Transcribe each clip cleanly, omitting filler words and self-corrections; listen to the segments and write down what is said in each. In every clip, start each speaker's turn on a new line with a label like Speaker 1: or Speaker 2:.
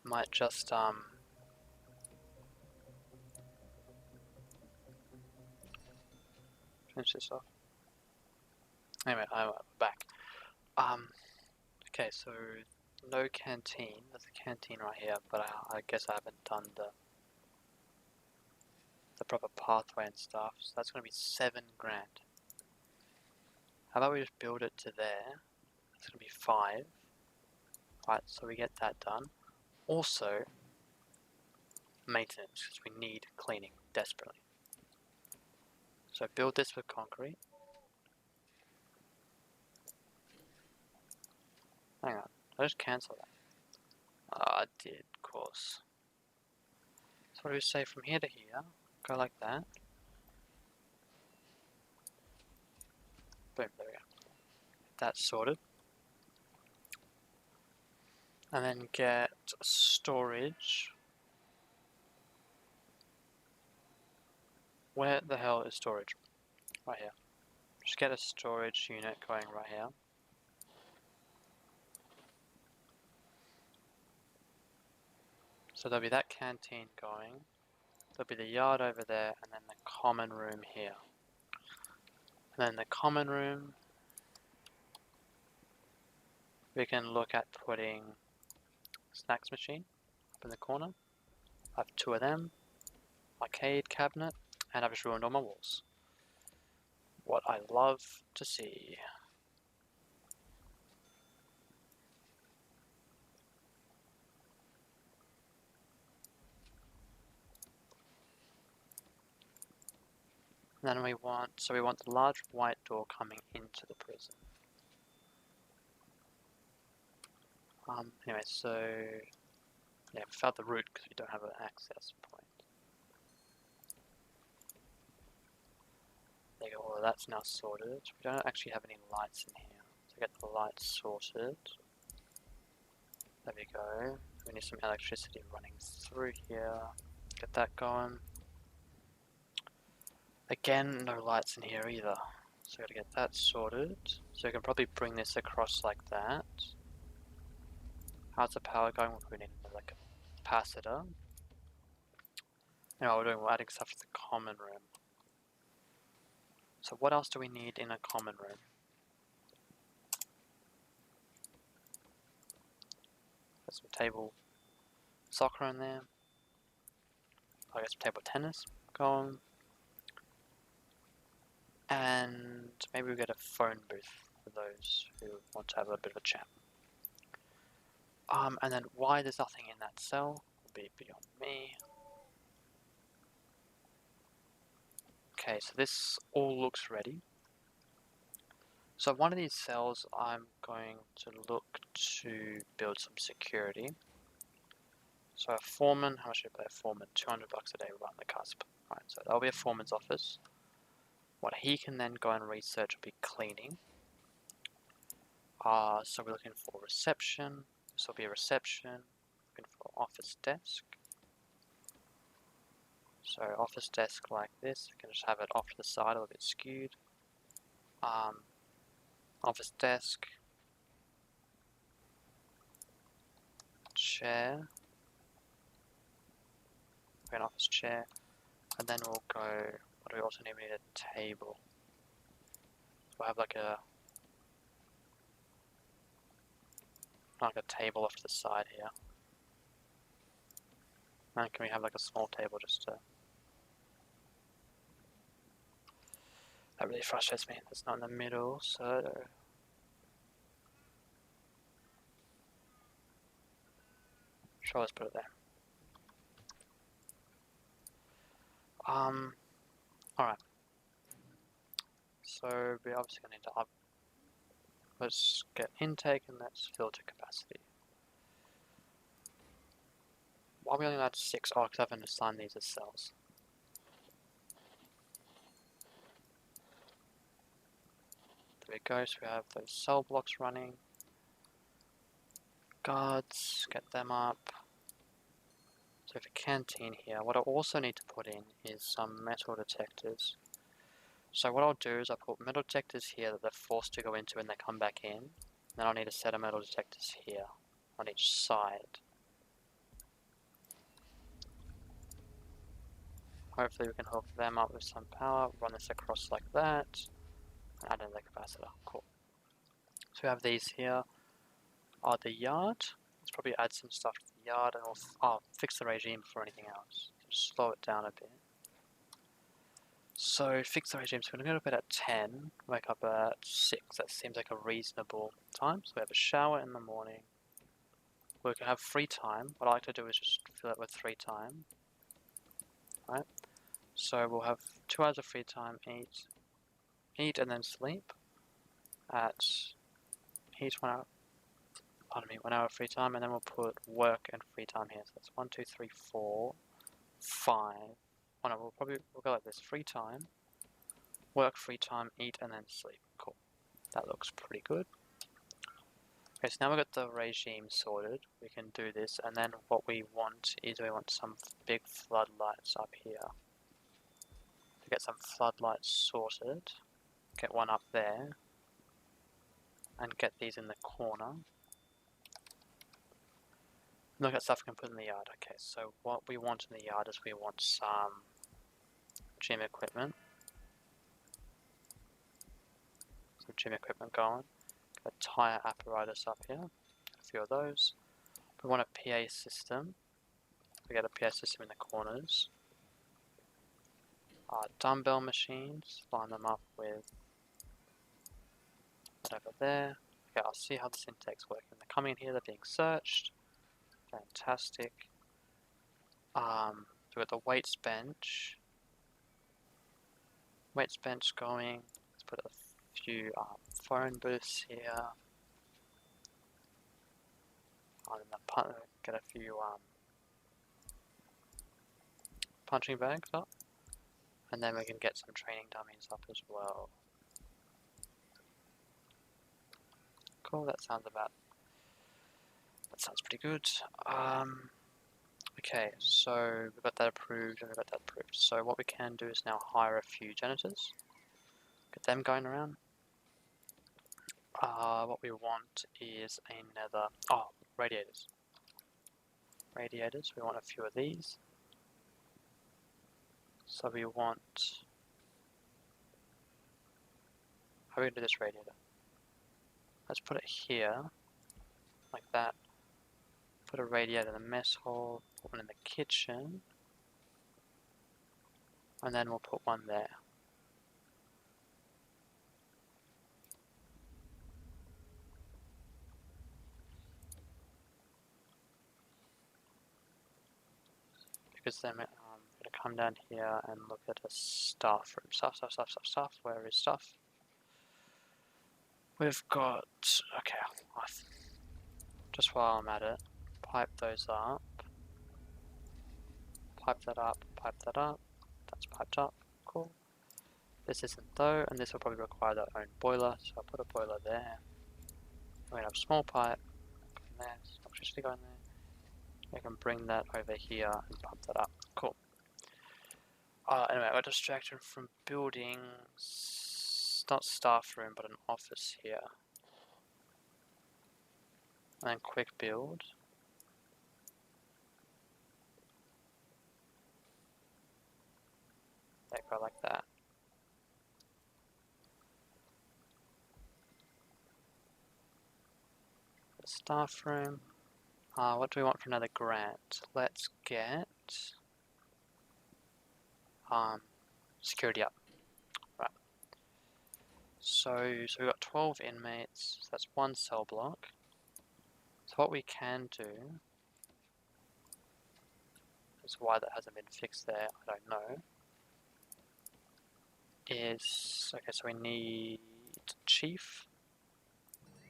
Speaker 1: might just finish this off. Anyway, I'm back. Okay, so no canteen. There's a canteen right here, but I guess I haven't done the proper pathway and stuff. So that's gonna be 7 grand. How about we just build it to there? It's gonna be 5. Right, so we get that done. Also, maintenance, because we need cleaning desperately. So build this with concrete. Hang on, I just cancel that. I did, of course. So what do we say from here to here? Go like that. Boom, there we go. That's sorted. And then get storage. Where the hell is storage? Right here. Just get a storage unit going right here. So there'll be that canteen going. There'll be the yard over there, and then the common room here. And then the common room, we can look at putting snacks machine up in the corner. I have 2 of them, arcade cabinet, and I've just ruined all my walls. What I love to see. And then we want the large white door coming into the prison. Anyway, so yeah, we found the route because we don't have an access point. There you go, well that's now sorted. We don't actually have any lights in here. So get the lights sorted. There we go. We need some electricity running through here. Get that going. Again, no lights in here either. So gotta get that sorted. So we can probably bring this across like that. How's the power going? We need like a capacitor. Now we're adding stuff to the common room. So what else do we need in a common room? Got some table soccer in there. I guess table tennis going. And maybe we get a phone booth for those who want to have a bit of a chat. And then why there's nothing in that cell will be beyond me. Okay, so this all looks ready. So one of these cells I'm going to look to build some security. So a foreman, how much should I pay a foreman? 200 bucks a day right on the cusp. Alright, so that'll be a foreman's office. What he can then go and research will be cleaning. So we're looking for reception. This will be a reception. Looking for office desk. So office desk like this. You can just have it off to the side, a little bit skewed. Office desk. Chair. An office chair. And then we'll go, what do we also need? We need a table. We'll have like a table off to the side here. And can we have like a small table just to... That really frustrates me. It's not in the middle, so... Sure, let's put it there. Alright. So we're obviously going to need to up... Let's get intake and let's filter capacity. Why are we only allowed 6? Oh, because I haven't assigned these as cells. There we go, so we have those cell blocks running. Guards, get them up. So we have a canteen here. What I also need to put in is some metal detectors. So what I'll do is I'll put metal detectors here that they're forced to go into when they come back in. Then I'll need a set of metal detectors here on each side. Hopefully we can hook them up with some power, run this across like that, and add in the capacitor. Cool. So we have these here. The yard. Let's probably add some stuff to the yard and we'll fix the regime before anything else. Just slow it down a bit. So fix the regime, so we're going to go to bed at 10, wake up at 6. That seems like a reasonable time. So we have a shower in the morning. We can have free time. What I like to do is just fill it with free time. Right? So we'll have 2 hours of free time, eat and then sleep. Eat 1 hour, 1 hour of free time, and then we'll put work and free time here. So that's 1, 2, 3, 4, 5. Oh no, we'll go like this: free time, work, free time, eat, and then sleep. Cool. That looks pretty good. Okay, so now we've got the regime sorted. We can do this, and then what we want is we want some big floodlights up here. To get some floodlights sorted, get one up there, and get these in the corner. Look at stuff we can put in the yard. Okay, so what we want in the yard is we want some gym equipment. Some gym equipment going. Got a tire apparatus up here. A few of those. We want a PA system. We get a PA system in the corners. Dumbbell machines. Line them up with that over there. Okay, I'll see how this intake's working. They're coming in here. They're being searched. Fantastic. So we've got the weights bench. Weights bench going. Let's put a few phone booths here. And get a few punching bags up. And then we can get some training dummies up as well. Cool, that sounds pretty good. Okay, so we've got that approved and we've got that approved. So what we can do is now hire a few janitors. Get them going around. What we want is another... radiators. Radiators, we want a few of these. So we want... How are we going to do this radiator? Let's put it here, like that. Put a radiator in the mess hall, put one in the kitchen, and then we'll put one there. Because then we're going to come down here and look at a staff room. Stuff. Where is stuff? We've got... Okay, just while I'm at it, pipe those up. Pipe that up, pipe that up. That's piped up. Cool. This isn't though, and this will probably require their own boiler, so I'll put a boiler there. We're going to have a small pipe going there, electricity going there. We can bring that over here and pump that up. Cool. Anyway, I got distracted from building, not staff room, but an office here. And then quick build. There, go like that. The staff room. What do we want for another grant? Let's get security up. Right. So we've got 12 inmates. So that's one cell block. So what we can do is why that hasn't been fixed there, I don't know. Is okay, so we need chief.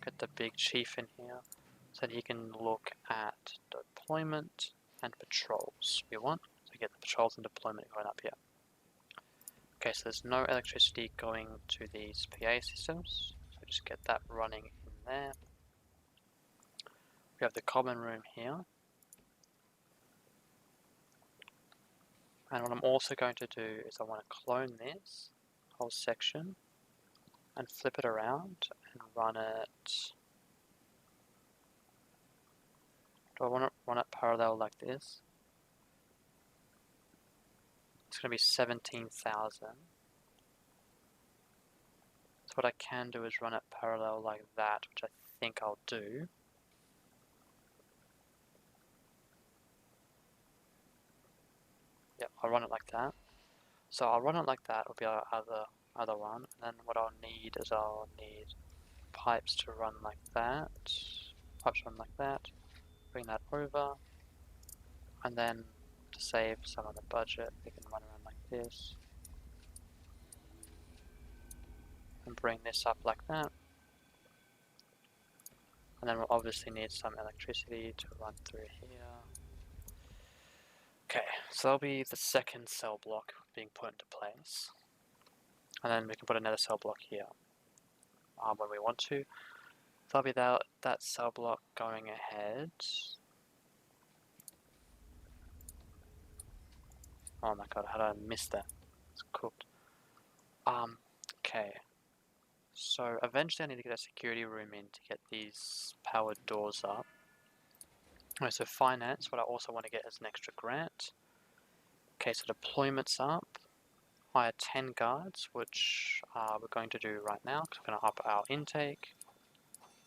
Speaker 1: Get the big chief in here. So that he can look at deployment and patrols. We want to get the patrols and deployment going up here. Okay, so there's no electricity going to these PA systems, so just get that running in there. We have the common room here. And what I'm also going to do is I want to clone this whole section and flip it around and run it. Do I want to run it parallel like this? It's going to be 17,000. So what I can do is run it parallel like that, which I think I'll do. Yep, I'll run it like that. So I'll run it like that, will be our other one. And then what I'll need is I'll need pipes to run like that. Pipes run like that. Bring that over. And then to save some of the budget, we can run around like this. And bring this up like that. And then we'll obviously need some electricity to run through here. Okay, so that'll be the second cell block being put into place. And then we can put another cell block here when we want to. So that'll be that cell block going ahead. Oh my god, how did I miss that? It's cooked. Okay. So eventually I need to get a security room in to get these powered doors up. Alright, so finance, what I also want to get is an extra grant. Okay, so deployment's up. Hire 10 guards, which we're going to do right now, because we're going to up our intake.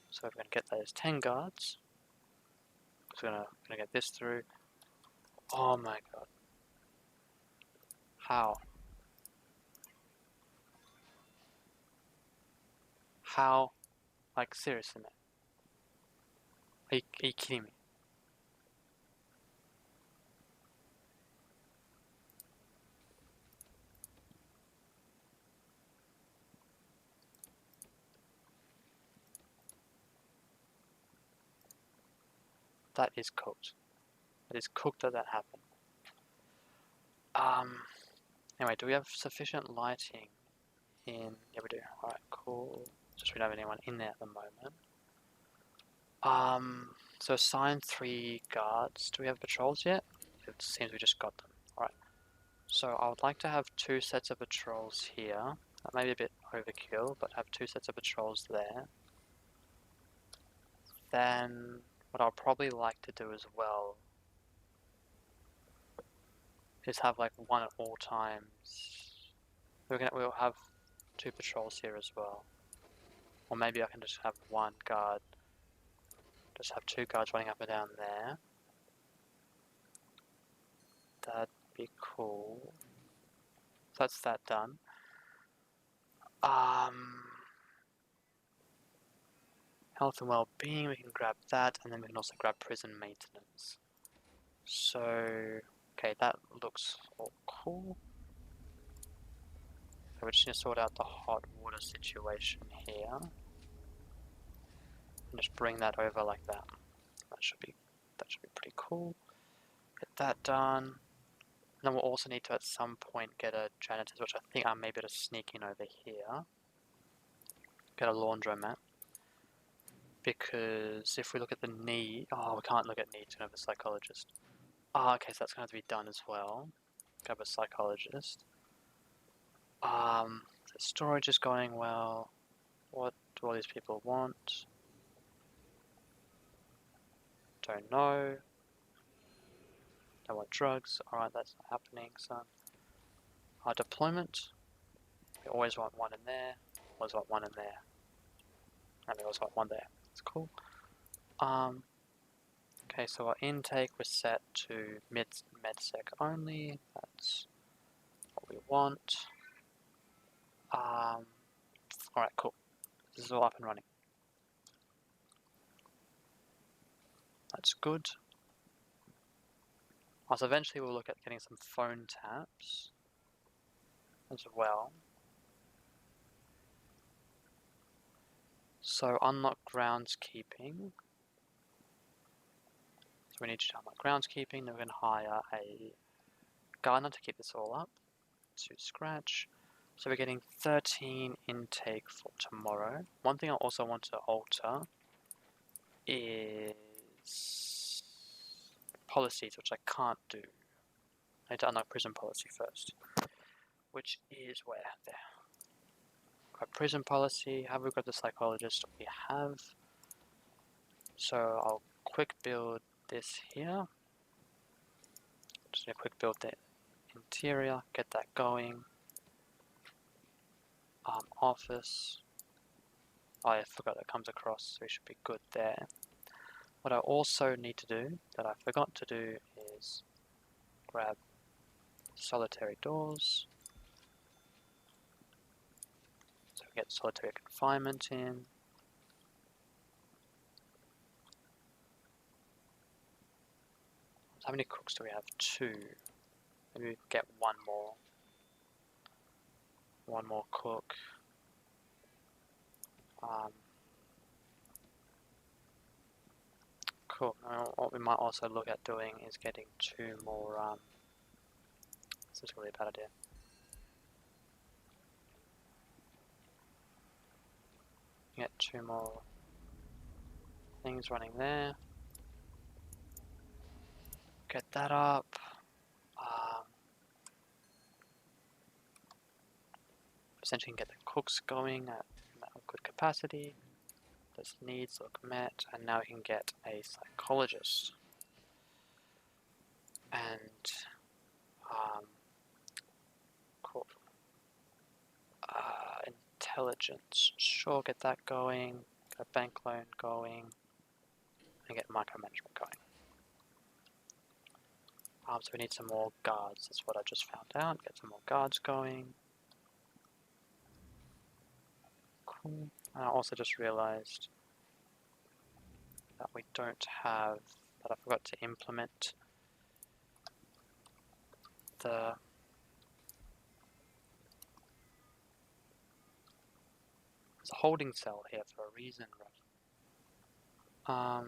Speaker 1: So we're going to get those 10 guards. So we're going to get this through. Oh my god. How? How? Like, seriously, man. Are you kidding me? That is cooked. It is cooked that happened. Anyway, do we have sufficient lighting in? Yeah, we do. Alright, cool. Just we don't have anyone in there at the moment. So assign 3 guards. Do we have patrols yet? It seems we just got them. Alright. So I would like to have 2 sets of patrols here. That may be a bit overkill, but have 2 sets of patrols there. Then what I'll probably like to do as well is have like one at all times. We'll have 2 patrols here as well. Or maybe I can just have 1 guard. Just have 2 guards running up and down there. That'd be cool. So that's that done. Health and well-being, we can grab that, and then we can also grab prison maintenance. So, okay, that looks all cool. So we just need to sort out the hot water situation here. And just bring that over like that. That should be pretty cool. Get that done. And then we'll also need to at some point get a janitor's, which I think I may be able to sneak in over here. Get a laundromat. Because if we look at the need, oh, we can't look at needs, we don't have a psychologist. Ah, okay, so that's going to have to be done as well. Grab a psychologist. The storage is going well. What do all these people want? Don't know. They want drugs. Alright, that's not happening, son. Deployment. We always want 1 in there. Always want 1 in there. And we also want 1 there. That's cool. Okay, so our intake was set to MedSec only. That's what we want. Alright, cool. This is all up and running. That's good. Also, eventually we'll look at getting some phone taps as well. So unlock groundskeeping. So we need to unlock groundskeeping, then we're going to hire a gardener to keep this all up to scratch. So we're getting 13 intake for tomorrow. One thing I also want to alter is policies, which I can't do. I need to unlock prison policy first, which is where? There. Got prison policy. Have we got the psychologist? We have. So I'll quick build this here. Just a quick build Interior, get that going. Office. Oh, I forgot that comes across, so we should be good there. What I also need to do, that I forgot to do, is grab solitary doors. So we get solitary confinement in. How many cooks do we have? 2. Maybe we can get one more. One more cook. Cool. What we might also look at doing is getting 2 more. This is really a bad idea. Get 2 more things running there. Get that up. Essentially, can get the cooks going at a good capacity. Those needs look met, and now we can get a psychologist. And cool. Intelligence, sure, get that going. Get a bank loan going, and get micromanagement going. So we need some more guards. That's what I just found out. Get some more guards going. Cool. And I also just realized that we don't have, that I forgot to implement the there's a holding cell here for a reason, right?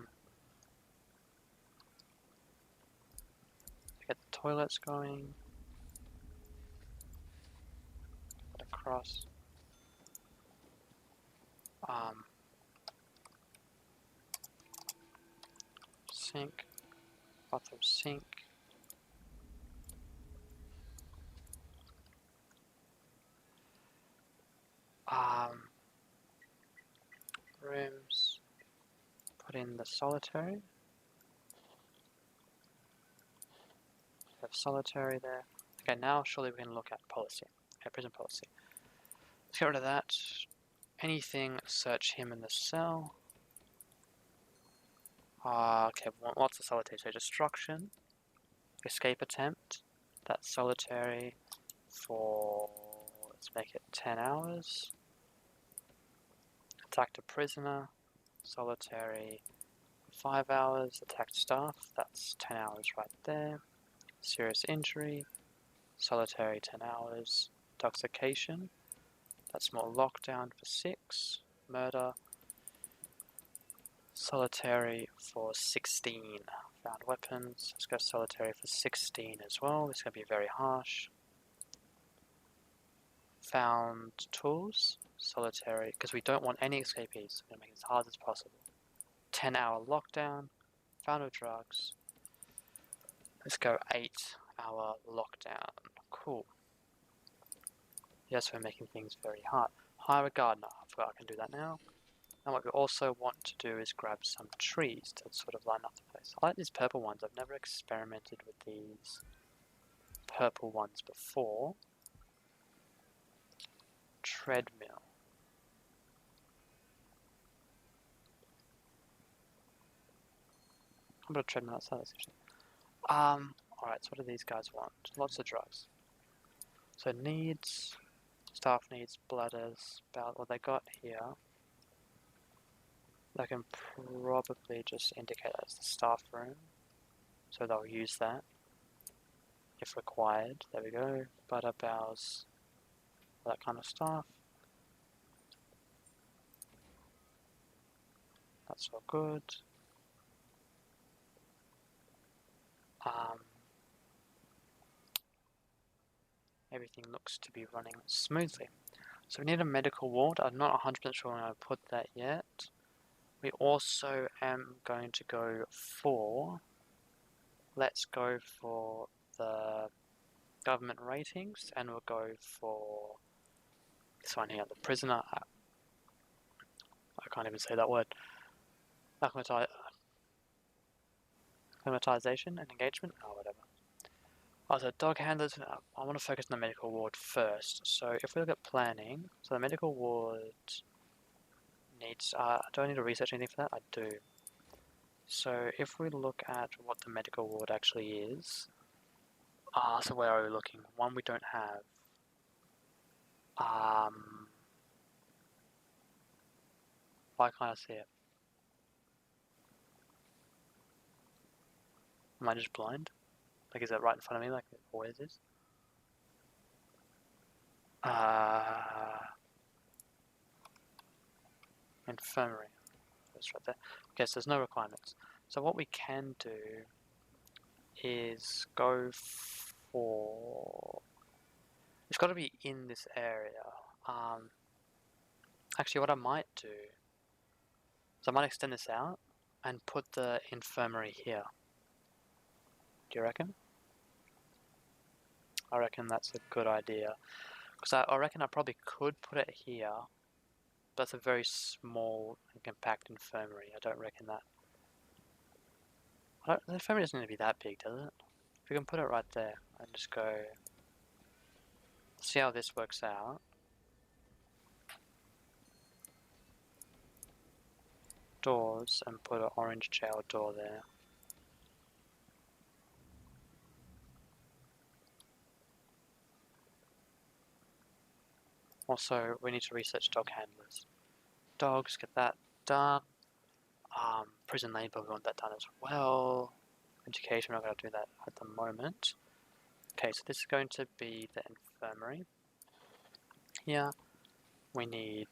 Speaker 1: Get the toilets going. Get across. Sink. Bathroom sink. Rooms. Put in the solitary. Have solitary there. Okay, now surely we can look at policy. Okay, prison policy. Let's get rid of that. Anything, search him in the cell. Okay, what's the solitary? So destruction, escape attempt. That's solitary for, let's make it 10 hours. Attacked a prisoner, solitary 5 hours. Attacked staff, that's 10 hours right there. Serious injury, solitary 10 hours. Intoxication, that's more lockdown for 6. Murder, solitary for 16. Found weapons, let's go solitary for 16 as well. This is going to be very harsh. Found tools, solitary, because we don't want any escapees. We're going to make it as hard as possible. 10-hour lockdown, found with drugs. Let's go 8-hour lockdown. Cool. Yes, we're making things very hard. Hire a gardener. I forgot I can do that now. And what we also want to do is grab some trees to sort of line up the place. I like these purple ones. I've never experimented with these purple ones before. Treadmill. How about a treadmill outside this actually? Alright, so what do these guys want? Lots of drugs. So needs, staff needs, bladders, about what they got here. They can probably just indicate that as the staff room. So they'll use that if required. There we go. Butter bows, that kind of stuff. That's all good. Everything looks to be running smoothly. So we need a medical ward. I'm not 100% sure when I put that yet. We also am going to go for, let's go for the government ratings, and we'll go for this one here, the prisoner, I can't even say that word, acclimatization and engagement, or whatever. Oh, so dog handlers, I want to focus on the medical ward first. So if we look at planning, so the medical ward needs, do I need to research anything for that? I do. So if we look at what the medical ward actually is, so where are we looking? One we don't have. Why can't I see it? Am I just blind? Like, is it right in front of me like it always is? Infirmary. That's right there. Okay, so there's no requirements. So what we can do is go for... It's got to be in this area. Actually, what I might do is I might extend this out and put the infirmary here. Do you reckon? I reckon that's a good idea. Because I reckon I probably could put it here. But that's a very small and compact infirmary. I don't reckon that... the infirmary doesn't need to be that big, does it? If we can put it right there and just go... See how this works out. Doors and put an orange jail door there. Also, we need to research dog handlers. Dogs, get that done. Prison labor, we want that done as well. Education, we're not going to do that at the moment. Okay, so this is going to be the infirmary. Here, we need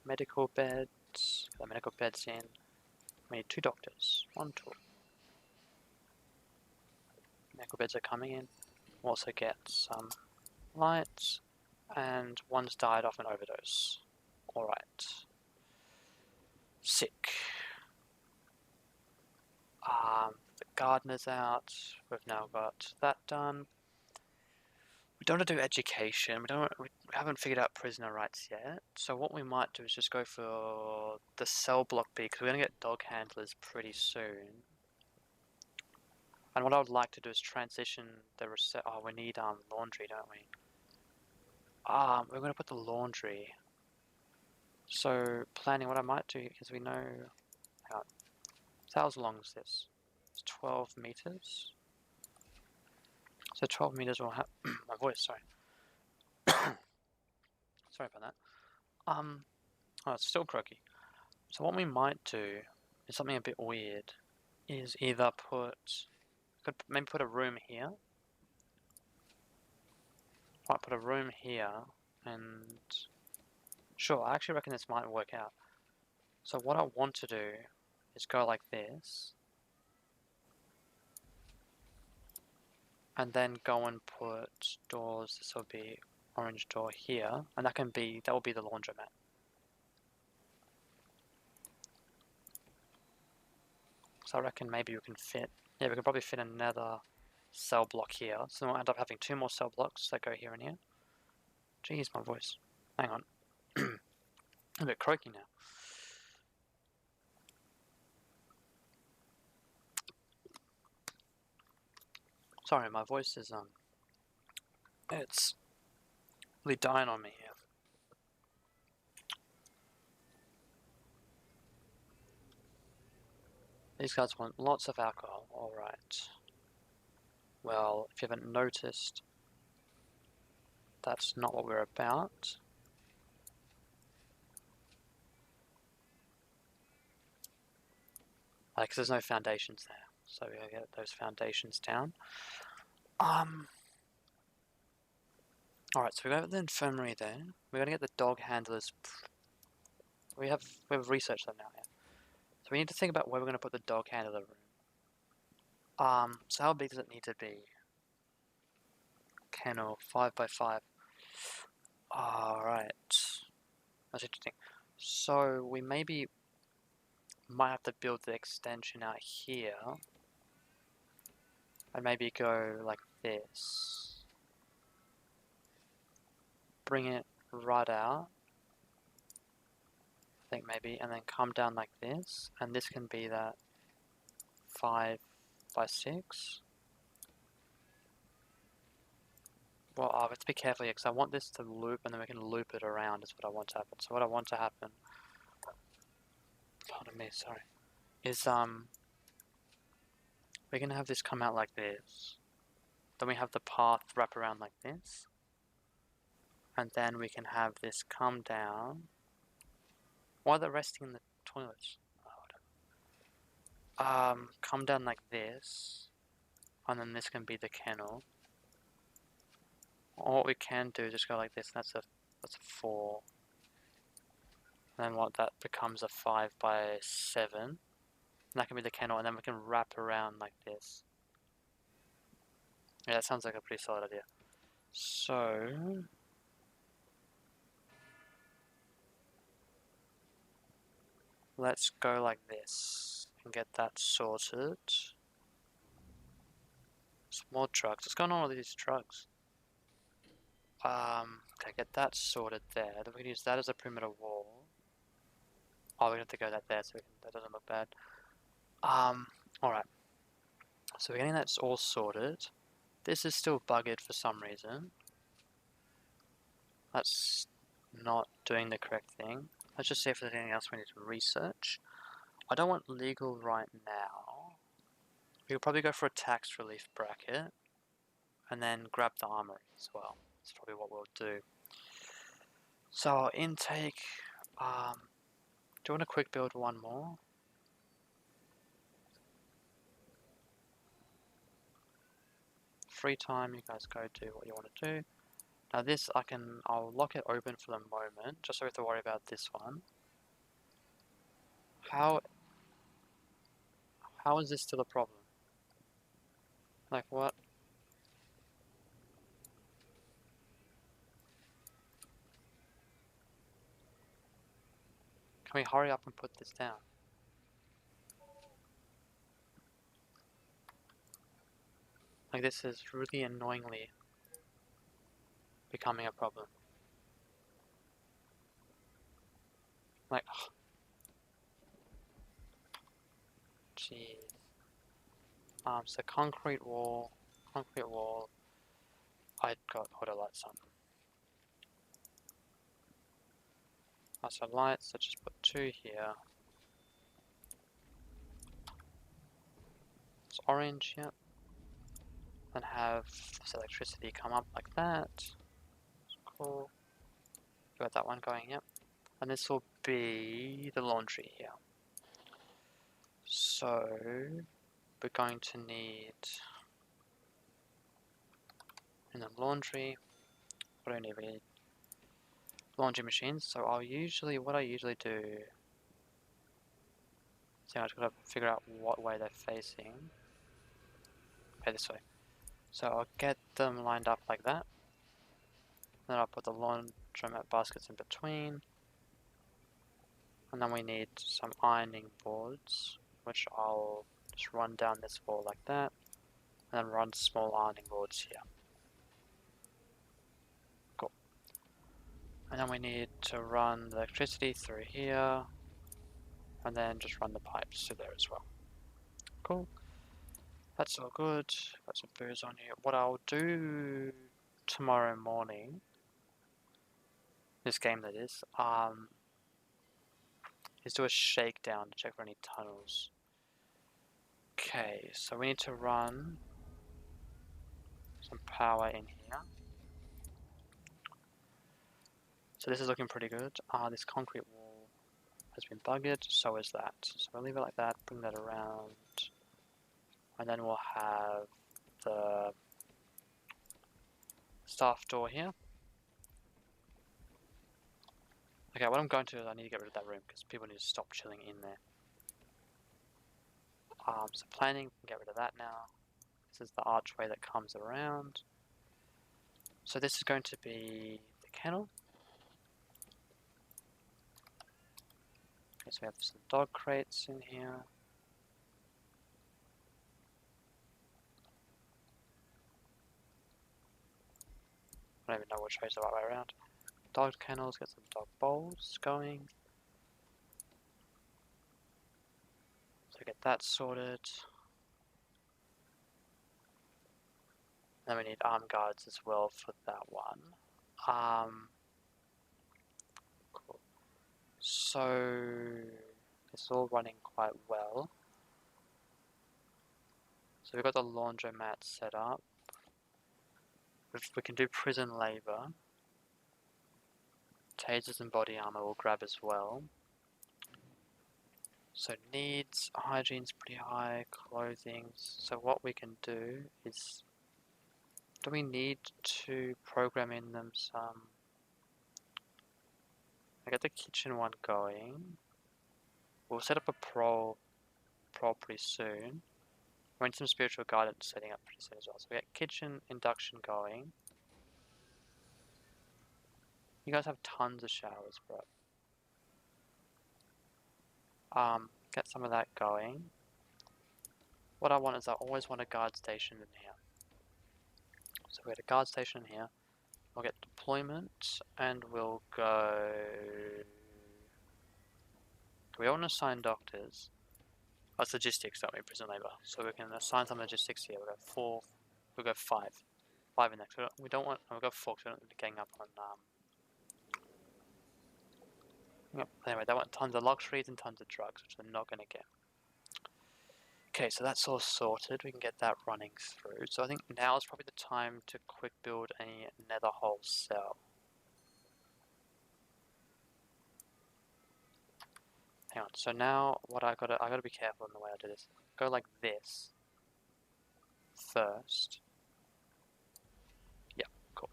Speaker 1: medical beds. Get the medical beds in. We need 2 doctors. 1, 2. Medical beds are coming in. We'll also get some lights. And one's died off an overdose. Alright. Sick. The gardener's out. We've now got that done. We don't want to do education. We haven't figured out prisoner rights yet. So what we might do is just go for the cell block B, because we're going to get dog handlers pretty soon. And what I would like to do is transition the we need laundry, don't we? We're going to put the laundry. So planning, what I might do is we know... Hang on. How long is this? It's 12 meters. So 12 meters will have... my voice, sorry. Sorry about that. Oh, it's still croaky. So what we might do is something a bit weird. Is either could maybe put a room here. Might put a room here, and sure, I actually reckon this might work out. So what I want to do is go like this, and then go and put doors. This will be orange door here, and that will be the laundromat. So I reckon maybe we can fit, we can probably fit another cell block here. So we'll end up having 2 more cell blocks that go here and here. Jeez, my voice. Hang on. A bit croaky now. Sorry, my voice is, it's really dying on me here. These guys want lots of alcohol. Alright. Well, if you haven't noticed, that's not what we're about. Because there's no foundations there. So we gotta get those foundations down. Alright, so we got the infirmary there. We're gonna get the dog handlers. We've researched them now, yeah. So we need to think about where we're gonna put the dog handler room. So how big does it need to be? Kennel, 5 by 5. Alright. That's interesting. So we might have to build the extension out here. And maybe go like this. Bring it right out. I think maybe, and then come down like this. And this can be that 5 by 6. Well, I have to be careful here because I want this to loop and then we can loop it around is what I want to happen. So what I want to happen, pardon me, sorry, is we're going to have this come out like this. Then we have the path wrap around like this. And then we can have this come down. Why are they resting in the toilets? Oh, come down like this. And then this can be the kennel. Or what we can do is just go like this, and that's a 4. And then what that becomes a 5 by 7. And that can be the kennel, and then we can wrap around like this. Yeah, that sounds like a pretty solid idea. So let's go like this and get that sorted. Some more drugs. What's going on with these drugs? Okay, get that sorted there. Then we can use that as a perimeter wall. Oh, we're gonna have to go that there, so that doesn't look bad. Alright. So we're getting that all sorted. This is still buggered for some reason. That's not doing the correct thing. Let's just see if there's anything else we need to research. I don't want legal right now. We'll probably go for a tax relief bracket. And then grab the armory as well. That's probably what we'll do. So our intake, do you want to quick build one more? Free time, you guys go do what you want to do. Now this I'll lock it open for the moment, just so we have to worry about this one. How is this still a problem? Like what? Can we hurry up and put this down? Like this is really annoyingly becoming a problem. Like, jeez. So concrete wall. I got auto lights on. So lights, let's just put 2 here. It's orange, yep. And have this electricity come up like that. Cool. Got that one going, yep. And this will be the laundry here. So we're going to need in the laundry. What do we need? We need laundry machines. So what I usually do. So I just gotta figure out what way they're facing. Okay, this way. So I'll get them lined up like that. Then I'll put the laundromat baskets in between. And then we need some ironing boards, which I'll just run down this wall like that. And then run small ironing boards here. Cool. And then we need to run the electricity through here. And then just run the pipes through there as well. Cool. That's all good. Got some booze on here. What I'll do tomorrow morning, this game that is do a shakedown to check for any tunnels. Okay, so we need to run some power in here. So this is looking pretty good. This concrete wall has been buggered, so is that. So we'll leave it like that, bring that around. And then we'll have the staff door here. Okay, what I'm going to do is I need to get rid of that room because people need to stop chilling in there. So planning, we can get rid of that now. This is the archway that comes around. So this is going to be the kennel. Okay, so we have some dog crates in here. I don't even know which way is the right way around. Dog kennels, get some dog bowls going. So get that sorted. then we need armed guards as well for that one. Cool. So it's all running quite well. So we've got the laundromat set up. We can do prison labor. Tasers and body armor we'll grab as well. So needs, hygiene's pretty high, clothing. So what we can do is, do we need to program in them some? I get the kitchen one going. We'll set up a prol pretty soon. We need some spiritual guidance setting up pretty soon as well. So we get kitchen induction going. You guys have tons of showers, bro. Get some of that going. What I want is I always want a guard station in here. So we get a guard station in here. We'll get deployment and we'll go. We want to assign doctors. That's logistics, don't we? Prison labor. So we can assign some logistics here. We'll go 4. We'll go 5. 5 in next. We don't want. We'll go 4 because we don't want to gang up on. Yep. Anyway, they want tons of luxuries and tons of drugs, which they're not going to get. Okay, so that's all sorted. We can get that running through. So I think now is probably the time to quick build a nether hole cell. Hang on. So now what I gotta be careful in the way I do this. Go like this first. Yeah, cool.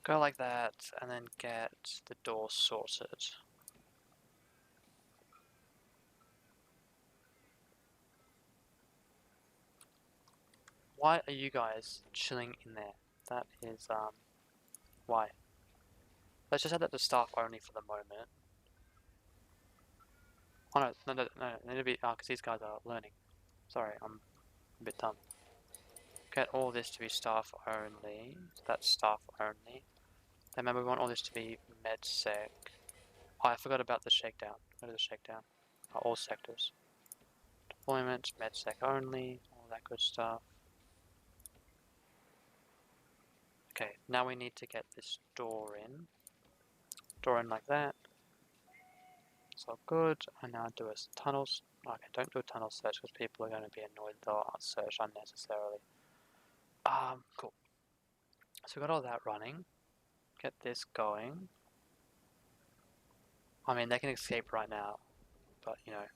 Speaker 1: Go like that, and then get the door sorted. Why are you guys chilling in there? That is, why? Let's just add that to staff only for the moment. Oh no, they need to be, because these guys are learning. Sorry, I'm a bit dumb. Get all this to be staff only. So that's staff only. Then remember we want all this to be med-sec. Oh, I forgot about the shakedown. Go to the shakedown. All sectors. Deployment, med-sec only, all that good stuff. Okay, now we need to get this door in. Door in like that. It's all good. And now do a tunnel. Okay, don't do a tunnel search because people are going to be annoyed they'll search unnecessarily. Cool. So we got all that running. Get this going. I mean, they can escape right now, but you know.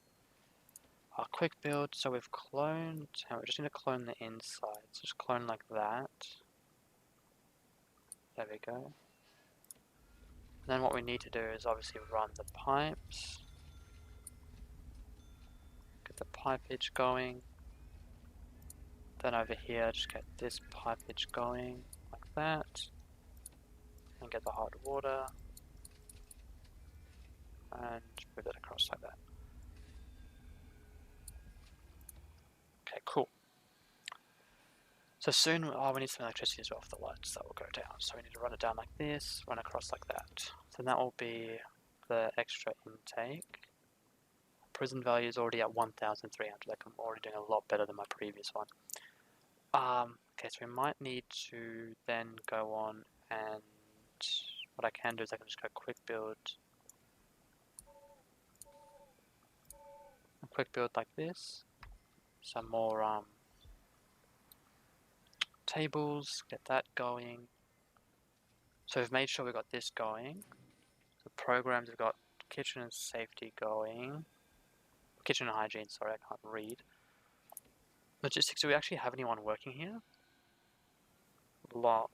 Speaker 1: Our quick build, so we've cloned, and we just need to clone the inside. So just clone like that. There we go. And then what we need to do is obviously run the pipes. Get the pipage going. Then over here, just get this pipage going like that. And get the hot water. And move it across like that. Okay, cool. So soon, we need some electricity as well for the lights that will go down. So we need to run it down like this, run across like that. So that will be the extra intake. Prison value is already at 1,300. Like I'm already doing a lot better than my previous one. Okay, so we might need to then go on and what I can do is I can just go quick build. A quick build like this. Some more tables, get that going. So we've made sure we've got this going. The programs have got kitchen and safety going. Kitchen and hygiene, sorry, I can't read. Logistics, do we actually have anyone working here? Locked.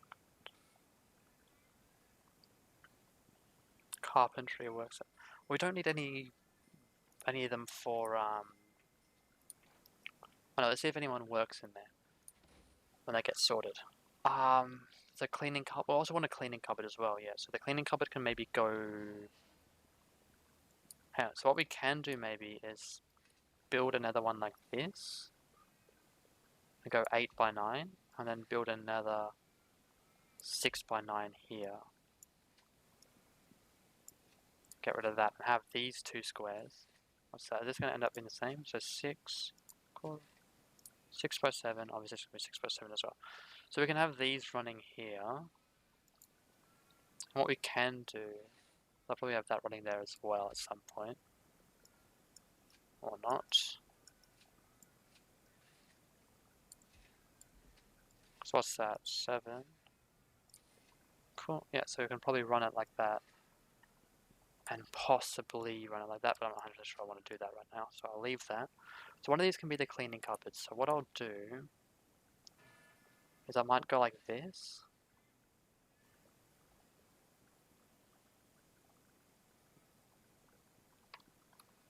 Speaker 1: Carpentry works. We don't need any of them for oh no, let's see if anyone works in there when they get sorted. The cleaning cupboard. We also want a cleaning cupboard as well, yeah. So the cleaning cupboard can maybe go. Yeah, so what we can do maybe is build another one like this. And go 8 by 9, and then build another 6 by 9 here. Get rid of that and have these 2 squares. What's that? Is this going to end up being the same? So 6, cool. 6 by 7. Obviously, it's going to be 6 by 7 as well. So we can have these running here. And what we can do, I'll probably have that running there as well at some point. Or not. So what's that? 7. Cool. Yeah, so we can probably run it like that. And possibly run it like that, but I'm not 100% sure I want to do that right now, so I'll leave that. So one of these can be the cleaning cupboard. So what I'll do is I might go like this.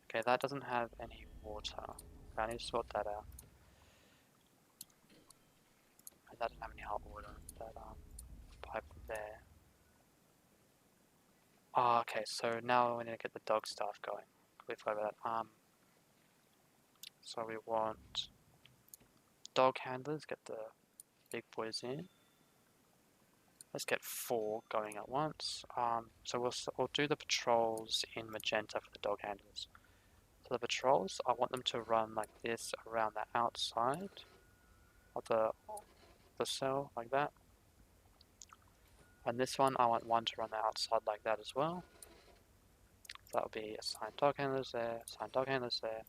Speaker 1: Okay, that doesn't have any water. I need to sort that out. And that doesn't have any hot water. That pipe there. Oh, okay, so now we need to get the dog stuff going. We forgot about that. So we want dog handlers, get the big boys in. Let's get 4 going at once. So we'll do the patrols in magenta for the dog handlers. So the patrols, I want them to run like this around the outside of the cell, like that. And this one, I want one to run the outside like that as well. So that'll be assigned dog handlers there, assigned dog handlers there.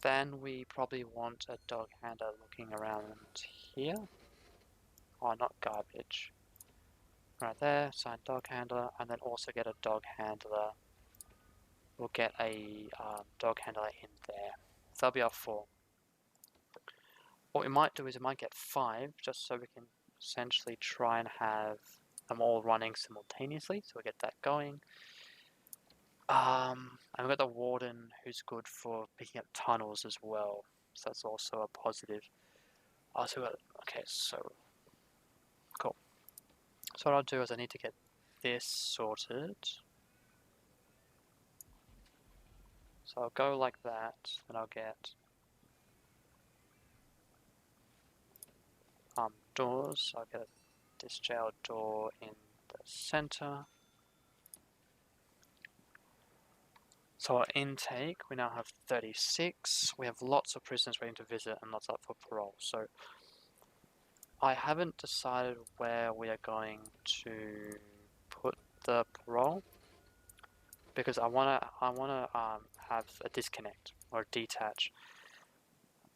Speaker 1: Then we probably want a dog handler looking around here. Oh, not garbage. Right there, assigned dog handler, and then also get a dog handler. We'll get a dog handler in there. So that'll be our 4. What we might do is we might get 5, just so we can essentially try and have them all running simultaneously. So we get that going. And we've got the warden, who's good for picking up tunnels as well. So that's also a positive. Okay, so cool. So what I'll do is I need to get this sorted. So I'll go like that, then I'll get doors. I'll get this jail door in the center. So our intake, we now have 36. We have lots of prisoners waiting to visit and lots up for parole. So I haven't decided where we are going to put the parole, because I wanna have a disconnect or a detach.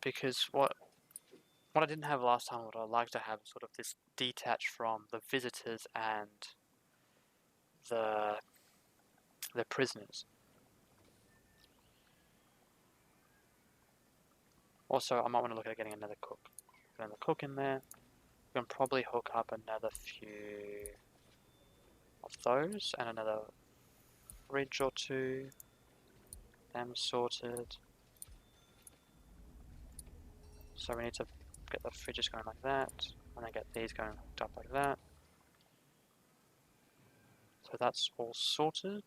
Speaker 1: Because what I didn't have last time, what I'd like to have, sort of this detach from the visitors and the prisoners. Also, I might want to look at getting another cook. Put the cook in there. We can probably hook up another few of those and another fridge or 2. Them sorted. So we need to get the fridges going like that, and then get these going hooked up like that. So that's all sorted.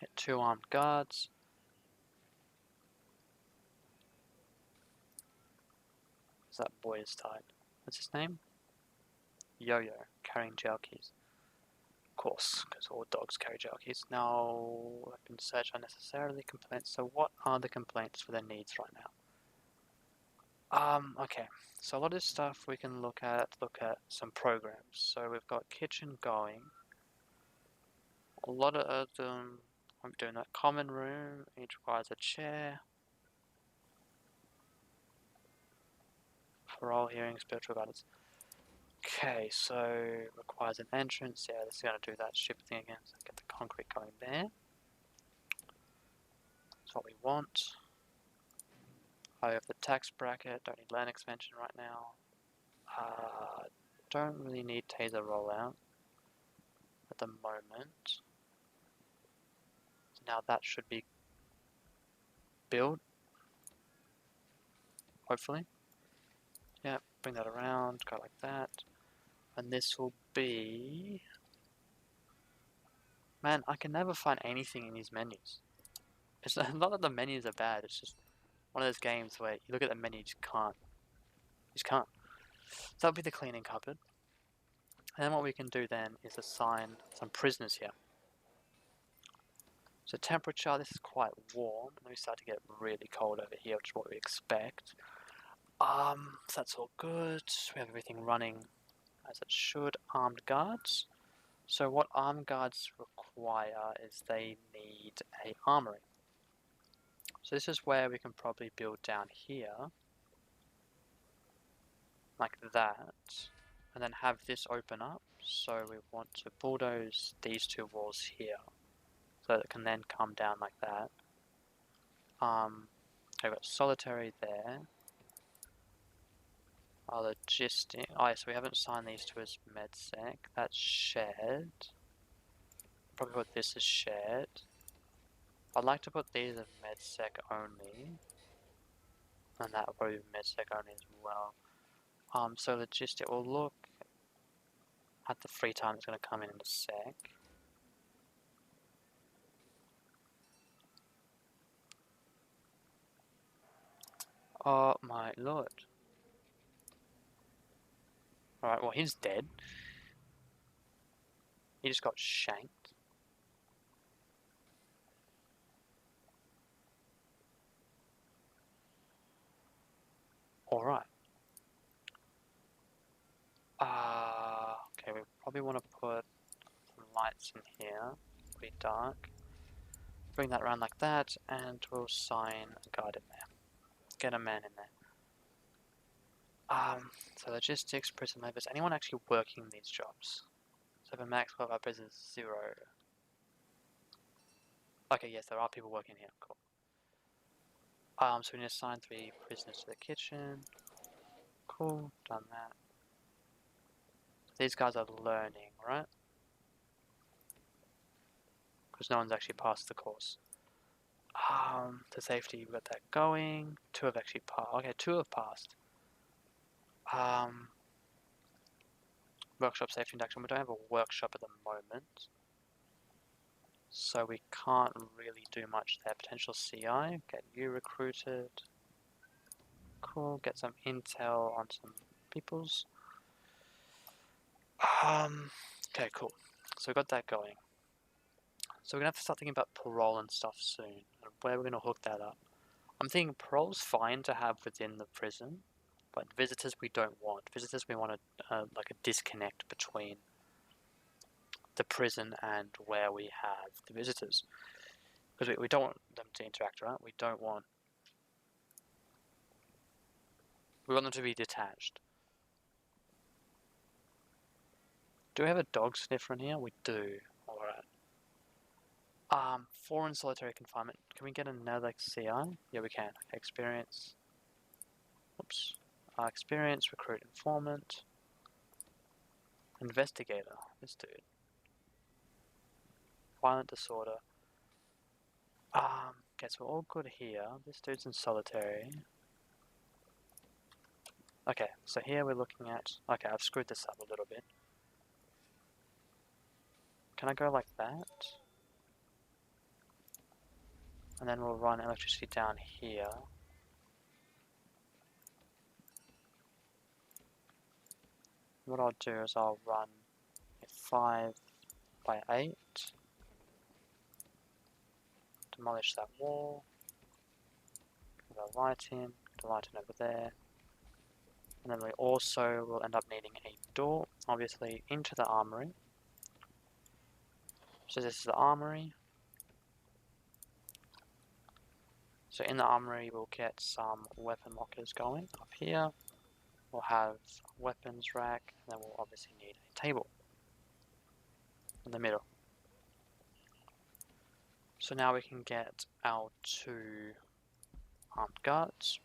Speaker 1: Get 2 armed guards. That boy is tied. What's his name? Yo-Yo, carrying jail keys. Of course, because all dogs carry jail keys. Now I can search unnecessarily complaints. So what are the complaints for their needs right now? Okay. So a lot of this stuff we can look at some programs. So we've got kitchen going. A lot of them, I'm doing that common room. Each requires a chair. Parole hearings, spiritual guidance. Okay, so requires an entrance. Yeah, this is going to do that ship thing again. So get the concrete going there. That's what we want. I have the tax bracket. Don't need land expansion right now. Don't really need taser rollout at the moment. So now that should be built. Hopefully. Yeah, bring that around. Go like that. And this will be... Man, I can never find anything in these menus. It's not that the menus are bad, it's just one of those games where you look at the menu, you just can't. You just can't. So that'll be the cleaning cupboard. And then what we can do then is assign some prisoners here. So temperature, this is quite warm, and we start to get really cold over here, which is what we expect. So that's all good. We have everything running as it should. Armed guards. So what armed guards require is they need a armory. So this is where we can probably build down here, like that, and then have this open up. So we want to bulldoze these two walls here, so that it can then come down like that. I've got solitary there. Our logistic. Oh, yeah, so we haven't signed these to as medsec. That's shared. Probably put this as shared. I'd like to put these as medsec only, and that will probably be medsec only as well. So logistic. We'll look at the free time that's going to come in a sec. Oh my lord. Alright, well he's dead. He just got shanked. Alright. Okay, we probably want to put some lights in here. Pretty dark. Bring that around like that, and we'll sign a guard in there. Get a man in there. So logistics, prison labor. Is anyone actually working these jobs? So for max 12 hour prison is 0. Okay, yes, there are people working here. Cool. So we need to assign 3 prisoners to the kitchen. Cool, done that. These guys are learning, right? Because no one's actually passed the course. To safety, we've got that going. 2 have actually passed. Okay, 2 have passed. Workshop safety induction. We don't have a workshop at the moment, so we can't really do much there. Potential CI. Get you recruited. Cool. Get some intel on some peoples. Okay, cool. So we got that going. So we're gonna have to start thinking about parole and stuff soon, and where we're gonna hook that up. I'm thinking parole's fine to have within the prison, but visitors we don't want. Visitors we want like a disconnect between the prison and where we have the visitors, because we don't want them to interact, right? We want them to be detached. Do we have a dog sniffer in here? We do. Alright. 4 in solitary confinement. Can we get another CI? Yeah, we can. Experience. Oops. Experience, recruit informant. Investigator. This dude. Violent disorder. Okay, so we're all good here. This dude's in solitary. Okay, so here we're looking at... Okay, I've screwed this up a little bit. Can I go like that? And then we'll run electricity down here. What I'll do is I'll run a 5 by 8. Demolish that wall. Put a light in. Put a light in over there. And then we also will end up needing a door, obviously, into the armory. So this is the armory. So in the armory we'll get some weapon lockers going up here. We'll have a weapons rack, and then we'll obviously need a table in the middle. So now we can get our 2 armed guards.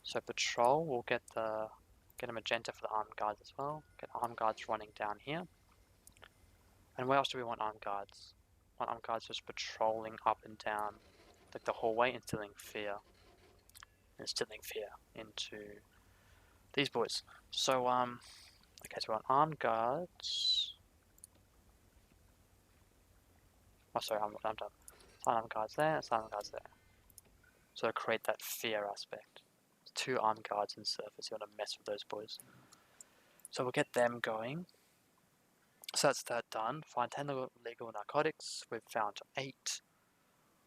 Speaker 1: So patrol, we'll get a magenta for the armed guards as well. Get armed guards running down here. And where else do we want armed guards? We want armed guards just patrolling up and down like the hallway, instilling fear. Instilling fear into these boys. So okay, so we want armed guards. Oh sorry, I'm done. Armed guards there, armed guards there. So create that fear aspect. 2 armed guards in surface, you want to mess with those boys. So we'll get them going. So that's that done. Find 10 legal narcotics. We've found 8.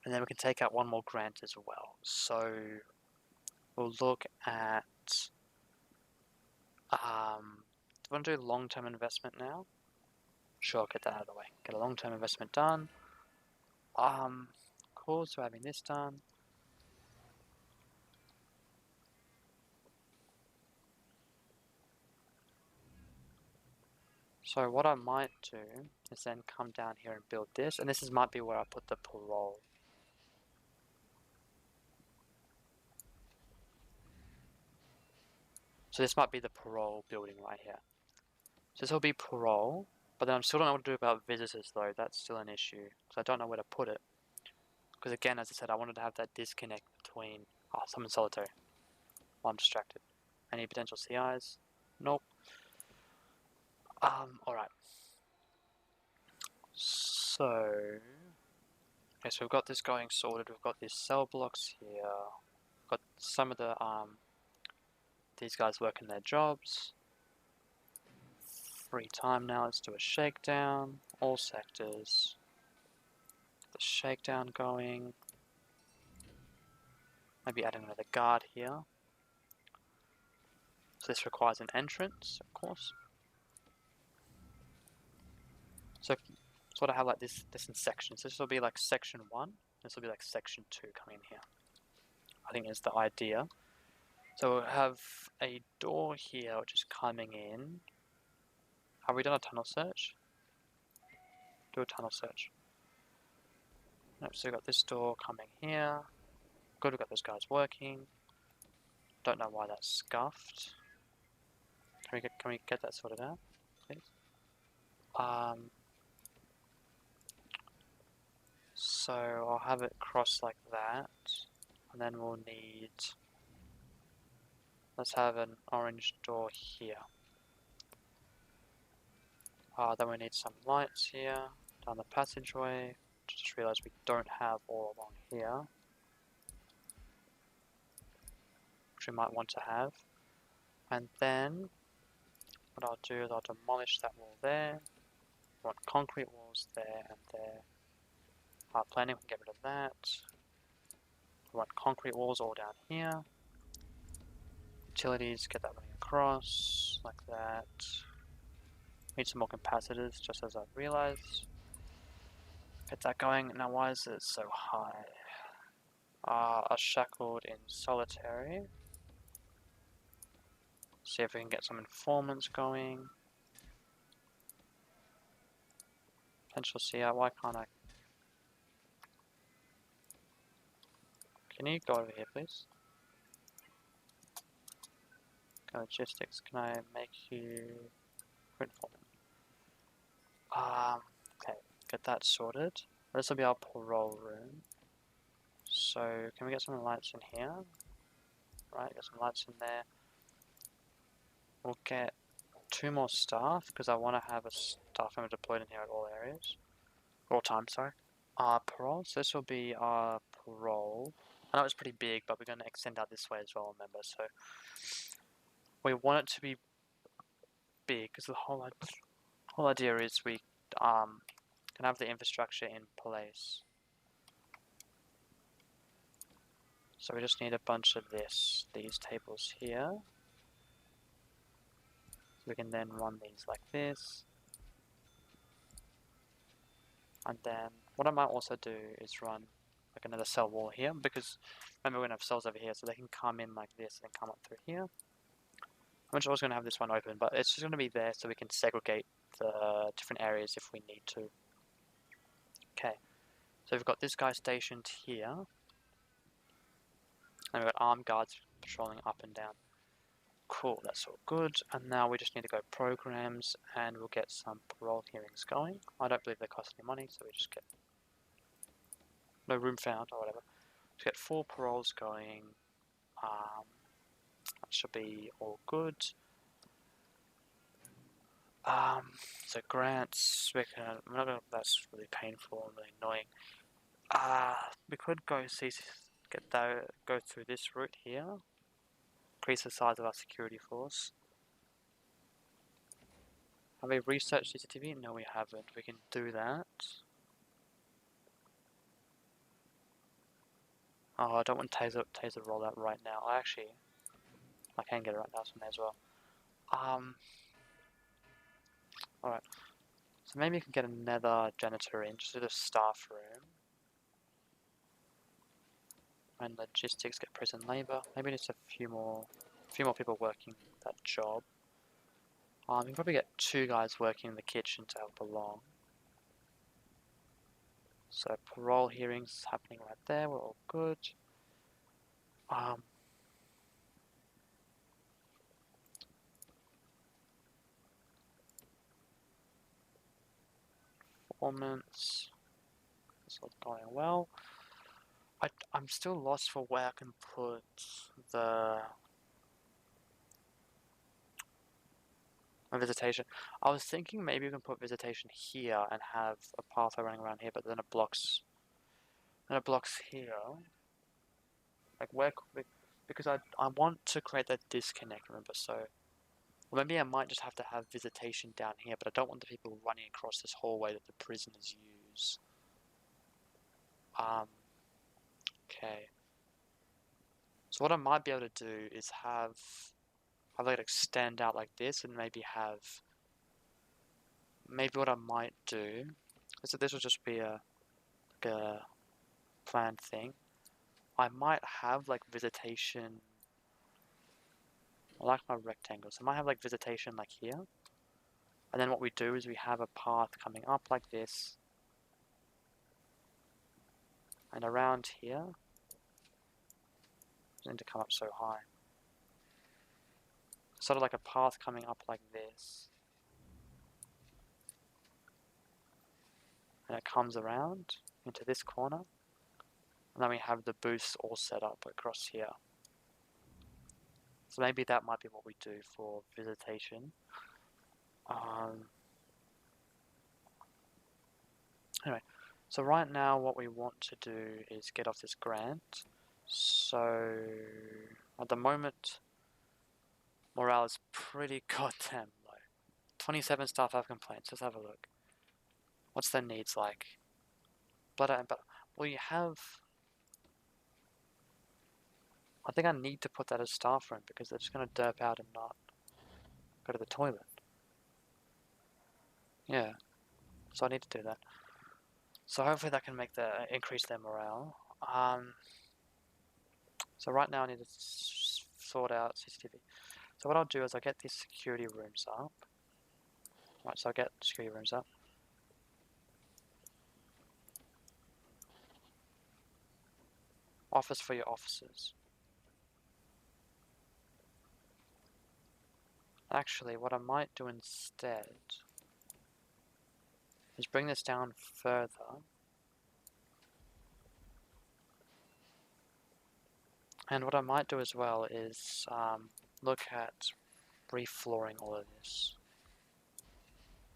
Speaker 1: And then we can take out 1 more grant as well. So we'll look at, do you want to do long-term investment now? Sure, get that out of the way. Get a long-term investment done. Cool, so having this done. So what I might do is then come down here and build this, and this might be where I put the parole. So this might be the parole building right here. So this will be parole, but then I still don't know what to do about visitors though. That's still an issue, because I don't know where to put it. Because again, as I said, I wanted to have that disconnect between... Oh, someone's solitary. Well, I'm distracted. Any potential CIs? Nope. Alright. So... Okay, so we've got this going sorted. We've got these cell blocks here. We've got some of the, these guys working their jobs. Free time now, let's do a shakedown. All sectors. Get the shakedown going. Maybe add another guard here. So this requires an entrance, of course. So sort of have like this in sections. So this will be like section 1. This will be like section 2 coming in here. I think is the idea. So we'll have a door here which is coming in. Have we done a tunnel search? Do a tunnel search. Nope, so we've got this door coming here. Good, we've got those guys working. Don't know why that's scuffed. Can we get that sorted out, please? So I'll have it cross like that, and then we'll need... Let's have an orange door here. Then we need some lights here, down the passageway. Just realised we don't have all along here, which we might want to have. And then, what I'll do is I'll demolish that wall there. I want concrete walls there and there. Planning, we can get rid of that. We want concrete walls all down here. Utilities, get that running across, like that. Need some more capacitors, just as I realized. Get that going. Now, why is it so high? Are shackled in solitary. See if we can get some informants going. Potential CI, why can't I? Can you go over here, please? Logistics, can I make you informant? Okay, get that sorted. This will be our parole room. So, can we get some lights in here? Right, get some lights in there. We'll get 2 more staff, because I want to have a staff member deployed in here at all areas. All times, sorry. Parole, so this will be our parole. I know it's pretty big, but we're going to extend out this way as well, remember, so... We want it to be big, because the whole idea is we can have the infrastructure in place. So we just need a bunch of these tables here. So we can then run these like this. And then what I might also do is run like another cell wall here, because remember we're going to have cells over here, so they can come in like this and come up through here. I'm just always going to have this one open, but it's just going to be there so we can segregate the different areas if we need to. Okay, so we've got this guy stationed here. And we've got armed guards patrolling up and down. Cool, that's all good. And now we just need to go programs and we'll get some parole hearings going. I don't believe they cost any money, so we just get no room found or whatever. Just get 4 paroles going. That should be all good. So grants, that's really painful and really annoying. We could go go through this route here. Increase the size of our security force. Have we researched CCTV? No, we haven't. We can do that. Oh, I don't want taser rollout right now. I can get it right now, so I may as well. Alright. So maybe you can get another janitor in, just do the staff room. And logistics, get prison labor. Maybe just a few more people working that job. You can probably get 2 guys working in the kitchen to help along. So parole hearings happening right there, we're all good. Performance, it's all going well. I'm still lost for where I can put the my visitation. I was thinking maybe we can put visitation here and have a pathway running around here, but then it blocks here. Like where could we, because I want to create that disconnect, remember, so or maybe I might just have to have visitation down here, but I don't want the people running across this hallway that the prisoners use. Okay. So what I might be able to do is have it extend out like this, and maybe what I might do is that this will just be a planned thing. I might have like visitation. I like my rectangles. I might have like visitation like here, and then what we do is we have a path coming up like this, and around here. Doesn't need to come up so high. Sort of like a path coming up like this, and it comes around into this corner, and then we have the booths all set up across here. So maybe that might be what we do for visitation. Anyway, so right now what we want to do is get off this grant. So at the moment, morale is pretty goddamn low. 27 staff have complaints. Let's have a look. What's their needs like? But well, you have. I think I need to put that as staff room because they're just going to derp out and not go to the toilet. Yeah, so I need to do that. So hopefully that can increase their morale. So right now I need to sort out CCTV. So what I'll do is I'll get these security rooms up. Right, so I'll get security rooms up. Office for your officers. Actually, what I might do instead is bring this down further. And what I might do as well is look at reflooring all of this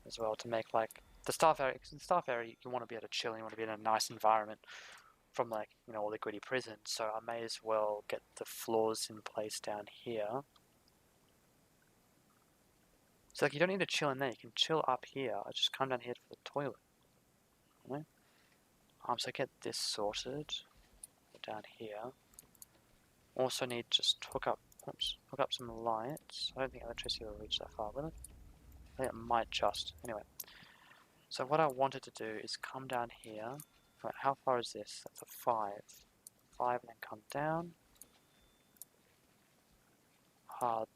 Speaker 1: as well to make like the staff area. Because in the staff area, you want to be able to chill. And you want to be in a nice environment from like all the gritty prisons. So I may as well get the floors in place down here. So like you don't need to chill in there. You can chill up here. I just come down here for the toilet. Right? So get this sorted down here. Also need just hook up some lights. I don't think electricity will reach that far, will it? I think it might just. Anyway. So what I wanted to do is come down here. Right, how far is this? That's a 5. 5 and then come down.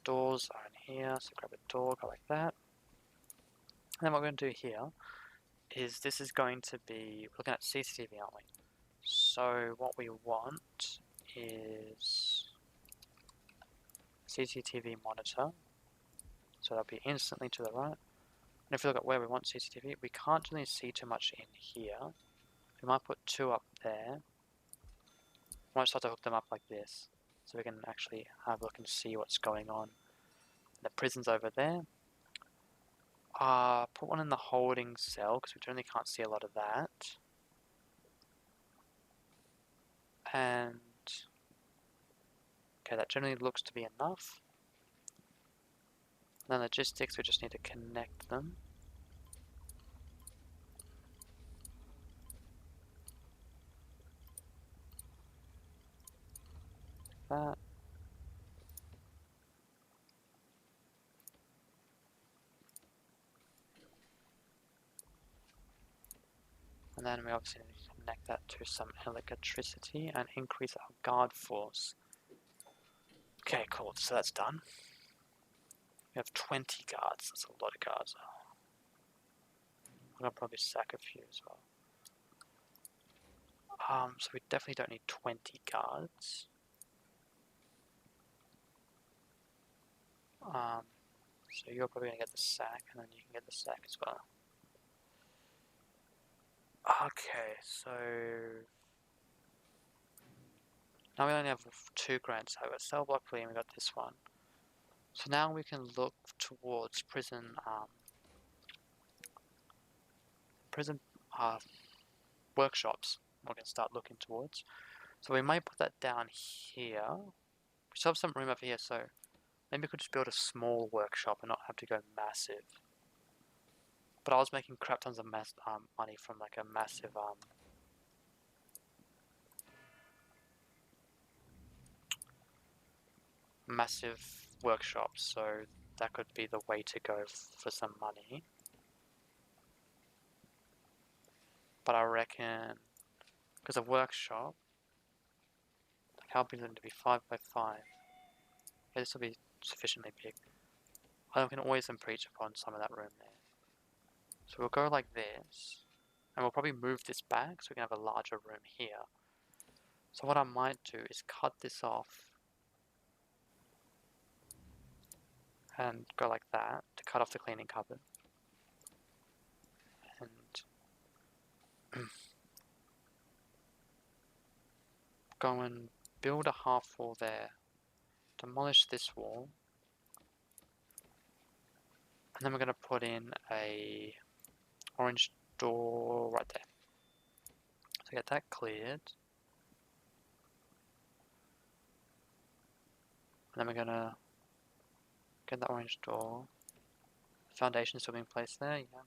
Speaker 1: Doors are in here, so grab a door, go like that. And then what we're going to do here is this is going to be, we're looking at CCTV, aren't we? So what we want is CCTV monitor. So that'll be instantly to the right. And if you look at where we want CCTV, we can't really see too much in here. We might put 2 up there. We might start to hook them up like this, so we can actually have a look and see what's going on. The prison's over there. Put one in the holding cell, because we generally can't see a lot of that. And okay, that generally looks to be enough. And then logistics, we just need to connect them. that. And then we obviously need to connect that to some electricity and increase our guard force. Okay, cool, so that's done. We have 20 guards, that's a lot of guards. I'm gonna probably sack a few as well. So we definitely don't need 20 guards. So you're probably gonna get the sack, and then you can get the sack as well. Okay, so now we only have 2 grants. So we've got cell block and we got this one. So now we can look towards prison workshops. We can start looking towards. So we might put that down here. We still have some room over here, so maybe we could just build a small workshop and not have to go massive. But I was making crap tons of money from like a massive workshop, so that could be the way to go for some money. But I reckon, because a workshop, like how big is it to be 5 by 5? Okay, this will be sufficiently big. I can always improve upon some of that room there. So we'll go like this, and we'll probably move this back so we can have a larger room here. So what I might do is cut this off and go like that to cut off the cleaning cupboard. And go and build a half wall there, demolish this wall, and then we're going to put in a orange door right there. So get that cleared. And then we're going to get that orange door. Foundation still being placed there, yeah.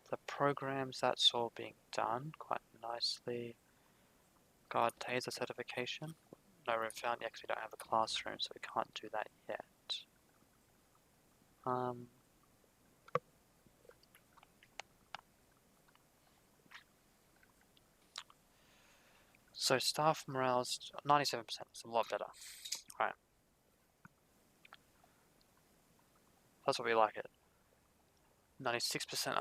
Speaker 1: The programs, that's all being done quite nicely. Guard taser certification. No room found yet because we don't have a classroom, so we can't do that yet. So staff morale's 97%, it's a lot better. Right. That's what we like it. 96%,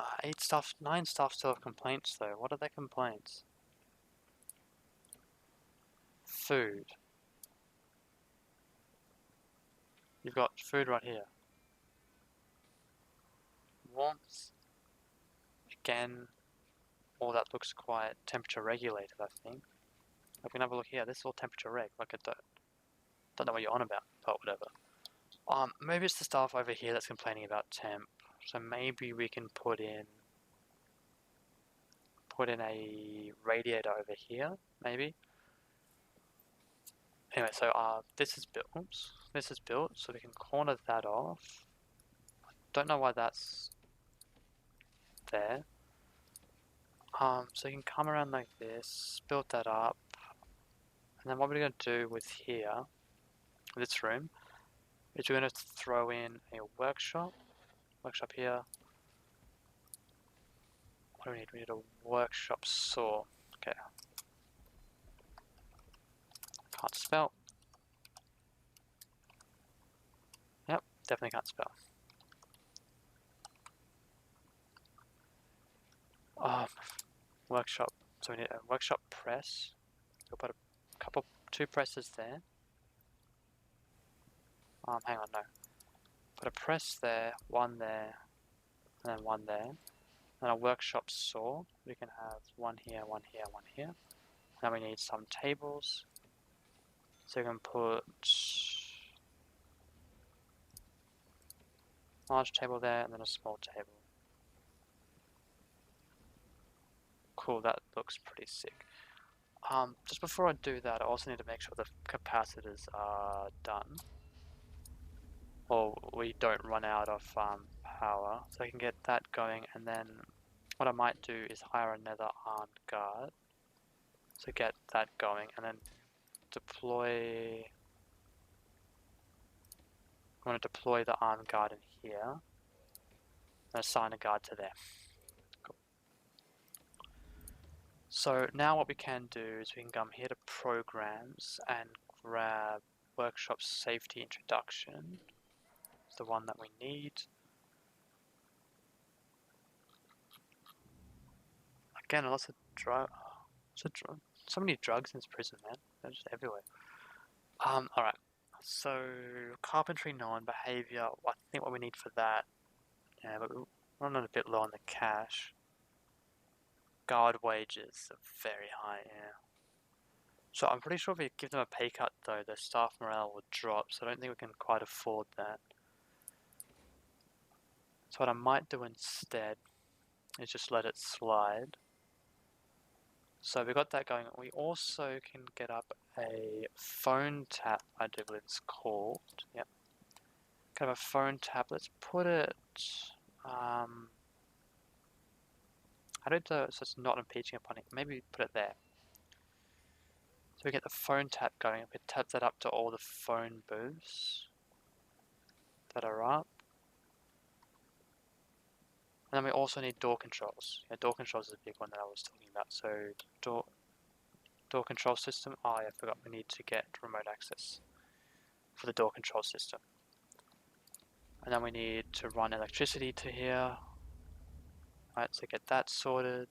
Speaker 1: 9 staff still have complaints though. What are their complaints? Food. You've got food right here. Warmth. Again, all that looks quite temperature regulated, I think. We can have a look here. This is all temperature reg. Like I don't know what you're on about, but whatever. Maybe it's the staff over here that's complaining about temp. So maybe we can put in a radiator over here, maybe. Anyway, so this is built. Oops, this is built, so we can corner that off. Don't know why that's there. So you can come around like this, build that up, and then what we're going to do with here, this room, is we're going to throw in a workshop here. What do we need? We need a workshop saw. Okay. Can't spell. Yep, definitely can't spell. Workshop. So we need a workshop press. We'll put a 2 presses there. Hang on, no. Put a press there, 1 there, and then 1 there. And a workshop saw. We can have 1 here, 1 here, 1 here. Now we need some tables. So we can put a large table there and then a small table. Cool, that looks pretty sick. Just before I do that, I also need to make sure the capacitors are done, or we don't run out of power. So I can get that going, and then what I might do is hire another armed guard. So get that going, and then deploy. I'm going to deploy the armed guard in here and assign a guard to there. Cool. So now what we can do is we can come here to programs and grab workshop safety introduction. It's the one that we need. Again, lots of so many drugs in this prison, man. They're just everywhere. Alright. So carpentry non-behavior, I think what we need for that. Yeah, but we're running a bit low on the cash. Guard wages are very high, yeah. So I'm pretty sure if we give them a pay cut though, their staff morale will drop, so I don't think we can quite afford that. So what I might do instead is just let it slide. So we got that going. We also can get up a phone tap, I do believe it's called. Yep. Kind of a phone tap. Let's put it how do so it's not impinging upon it. Maybe put it there. So we get the phone tap going. We tap that up to all the phone booths that are up. And then we also need door controls. Yeah, door controls is a big one that I was talking about. So door control system. Oh yeah, I forgot we need to get remote access for the door control system. And then we need to run electricity to here. Alright, so get that sorted.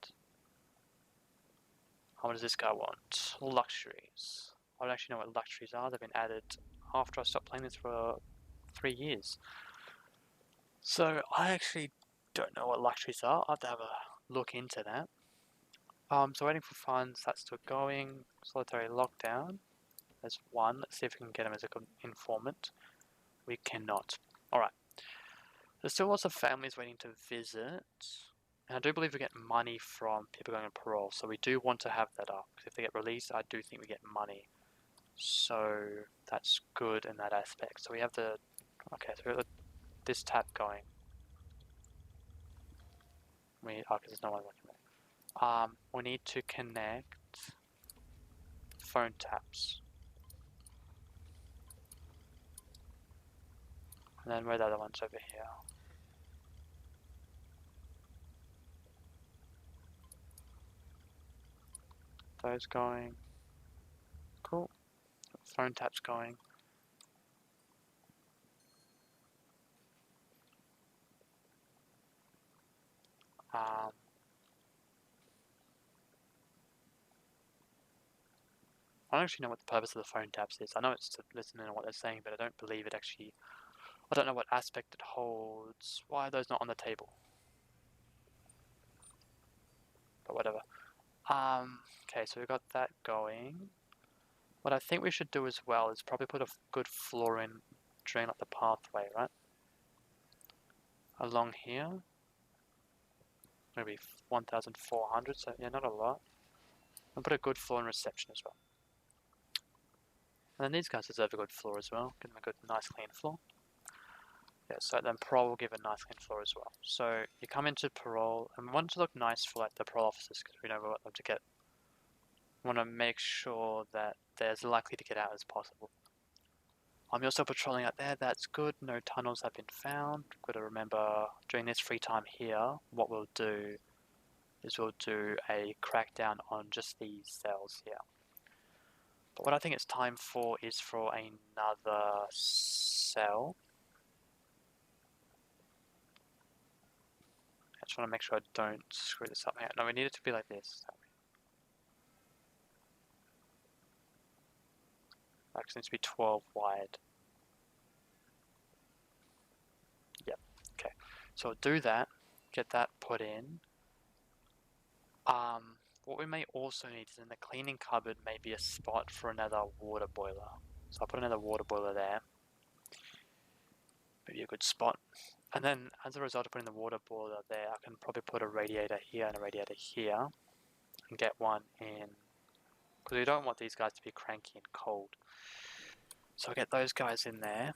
Speaker 1: What does this guy want? Luxuries. I don't actually know what luxuries are. They've been added after I stopped playing this for 3 years. So I actually don't know what luxuries are. I'll have to have a look into that. So waiting for funds, that's still going. Solitary lockdown. There's one. Let's see if we can get him as a good informant. We cannot. Alright. There's still lots of families waiting to visit. And I do believe we get money from people going on parole, so we do want to have that up. Because if they get released, I do think we get money. So that's good in that aspect. So we have the... Okay, so we have this tab going. Because there's no one working there. We need to connect phone taps. And then where are the other ones over here? Those going. Cool. Phone taps going. I don't actually know what the purpose of the phone taps is. I know it's to listen in on what they're saying, but I don't believe it actually... I don't know what aspect it holds. Why are those not on the table? But whatever. Okay, so we've got that going. What I think we should do as well is probably put a good floor in, drain up the pathway, right? Along here. Maybe 1,400, so yeah, not a lot. And put a good floor in reception as well. And then these guys deserve a good floor as well. Give them a good, nice, clean floor. Yeah, so then parole will give a nice clean floor as well. So you come into parole, and we want it to look nice for like the parole officers because we know we want them to get. We want to make sure that they're as likely to get out as possible. You're still patrolling out there. That's good. No tunnels have been found. Got to remember during this free time here, what we'll do is we'll do a crackdown on just these cells here. But what I think it's time for is for another cell. I just want to make sure I don't screw this up. No, we need it to be like this. Actually, it needs to be 12 wide. Yep. Okay. So we'll do that. Get that put in. What we may also need is in the cleaning cupboard maybe a spot for another water boiler. So I'll put another water boiler there. Maybe a good spot. And then as a result of putting the water boiler there, I can probably put a radiator here and a radiator here. And get one in. Because we don't want these guys to be cranky and cold. So I'll get those guys in there.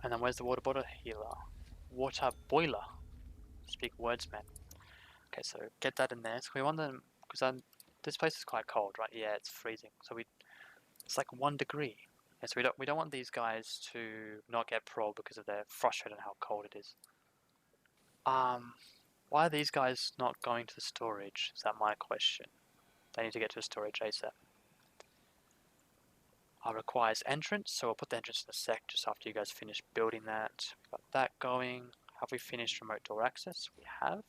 Speaker 1: And then where's the water boiler? Healer. Water boiler. Speak words, man. Okay, so get that in there. So we want them, because this place is quite cold, right? Yeah, it's freezing. So we It's like 1 degree. Yeah, so we don't want these guys to not get parole because of they're frustrated how cold it is. Why are these guys not going to the storage? Is that my question? They need to get to the storage ASAP. Requires entrance, so we'll put the entrance in a sec just after you guys finish building that. We've got that going. Have we finished remote door access? We have.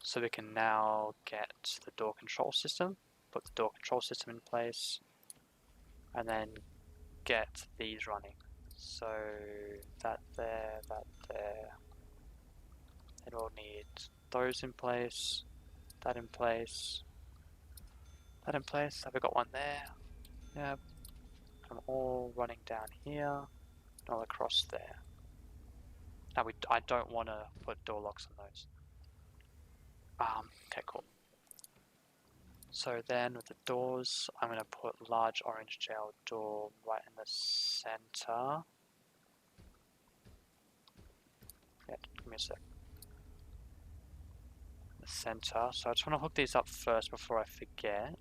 Speaker 1: So we can now get the door control system, put the door control system in place, and then get these running. So that there, that there. Then we'll need those in place, that in place, that in place. Have we got one there? Yep. I'm all running down here, all across there. Now I don't want to put door locks on those. Okay, cool. So then with the doors, I'm going to put large orange jail door right in the center. Yeah, give me a sec. The center. So I just want to hook these up first before I forget.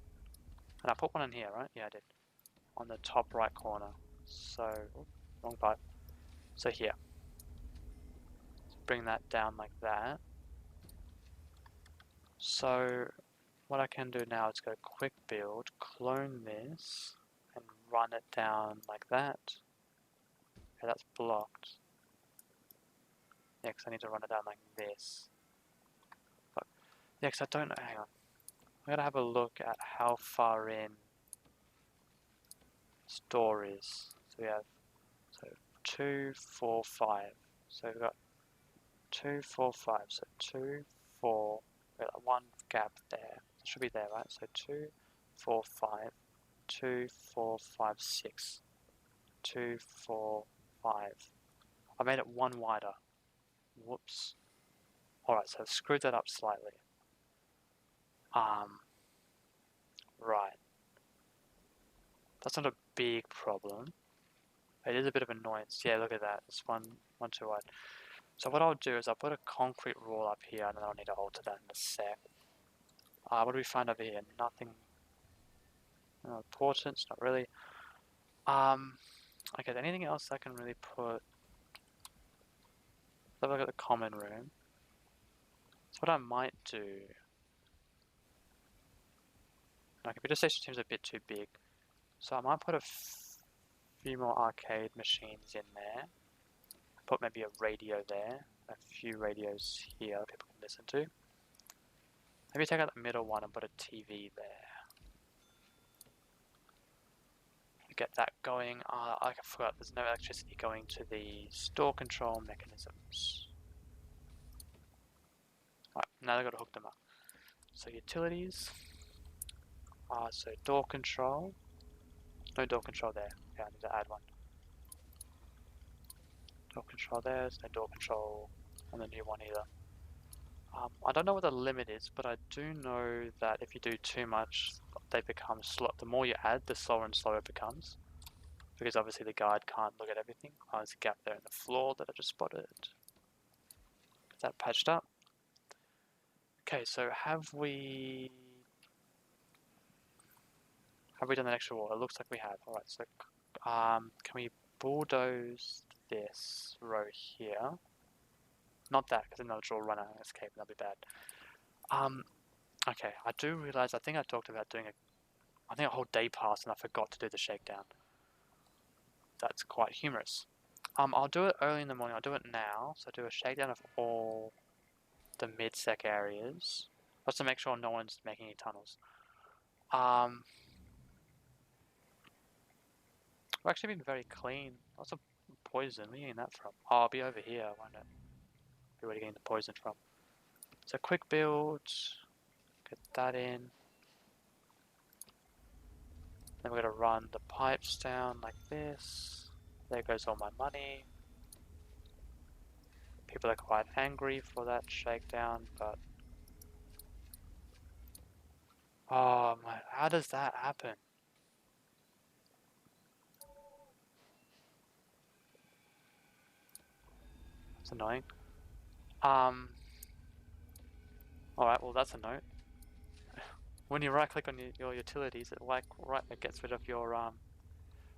Speaker 1: And I put one in here, right? Yeah, I did. On the top right corner. So, wrong pipe. So here. So bring that down like that. So what I can do now is go quick build, clone this, and run it down like that. Okay, that's blocked. Yeah, because I need to run it down like this. But, yeah, because I don't know, hang on. I'm going to have a look at how far in store is. So we have 2, 4, 5. So we've got 2, 4, 5. So 2, 4. We've got one gap there. It should be there, right? So 2, 4, 5. 2, 4, 5, 6. 2, 4, 5. I made it one wider. Whoops. Alright, so I've screwed that up slightly. Right. That's not a big problem. It is a bit of annoyance. Yeah, look at that. It's one too wide. So what I'll do is I'll put a concrete wall up here, and then I'll need to alter that in a sec. What do we find over here? Nothing important, not really. Okay, anything else I can really put? Let's have a look at the common room. So what I might do... My computer station seems a bit too big. So I might put a few more arcade machines in there. Put maybe a radio there. A few radios here people can listen to. Maybe take out the middle one and put a TV there. Get that going. I forgot there's no electricity going to the store control mechanisms. Right, now they've got to hook them up. So utilities. So door control. No door control there. Yeah, I need to add one. Door control there. There's no door control on the new one either. I don't know what the limit is, but I do know that if you do too much, they become slow. The more you add, the slower and slower it becomes. Because obviously the guide can't look at everything. Oh, there's a gap there in the floor that I just spotted. Get that patched up. Okay, so have we done the extra wall? It looks like we have. Alright, so can we bulldoze this row here? Not that, because then they'll draw run out and escape and that'll be bad. Okay, I do realize, I think I talked about doing a whole day passed and I forgot to do the shakedown. That's quite humorous. I'll do it early in the morning. I'll do it now. So I'll do a shakedown of all the mid-sec areas. Just to make sure no one's making any tunnels. We're actually been very clean. Lots of poison. Where are you getting that from? Oh, I'll be over here, won't it? Be where you're getting the poison from. So quick build. Get that in. Then we're going to run the pipes down like this. There goes all my money. People are quite angry for that shakedown, but... Oh my, how does that happen? It's annoying. Alright, well that's a note. When you right click on your utilities, it gets rid of your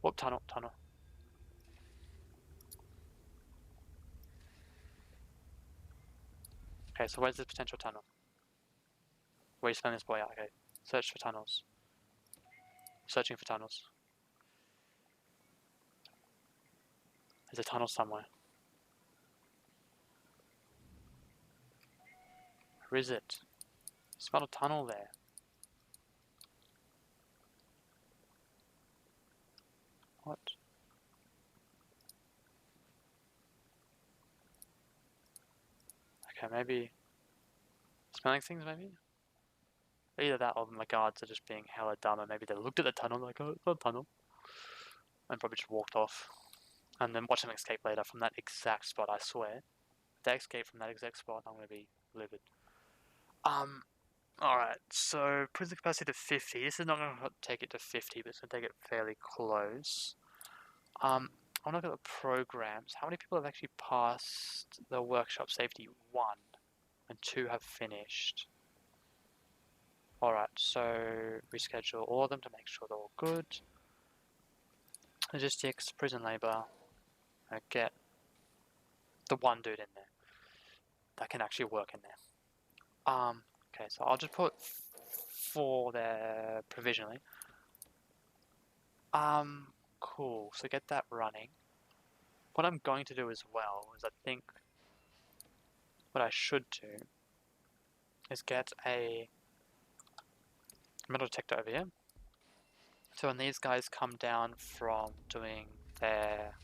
Speaker 1: whoop, tunnel. Okay, so where's the potential tunnel? Where you send this boy out? Okay, search for tunnels. Searching for tunnels. There's a tunnel somewhere. Where is it? Smell a tunnel there. What? Okay, maybe smelling things. Maybe either that or my guards are just being hella dumb, and maybe they looked at the tunnel like, oh, it's not a tunnel, and probably just walked off, and then watch them escape later from that exact spot. I swear, if they escape from that exact spot, I'm gonna be livid. Alright, so prison capacity to 50. This is not going to take it to 50, but it's going to take it fairly close. I want to look at the programs. How many people have actually passed the workshop safety? 1, and 2 have finished. Alright, so reschedule all of them to make sure they're all good. Logistics, prison labor. Get the one dude in there that can actually work in there. Okay, so I'll just put 4 there provisionally. Cool. So get that running. What I'm going to do as well is I think what I should do is get a metal detector over here. So when these guys come down from doing their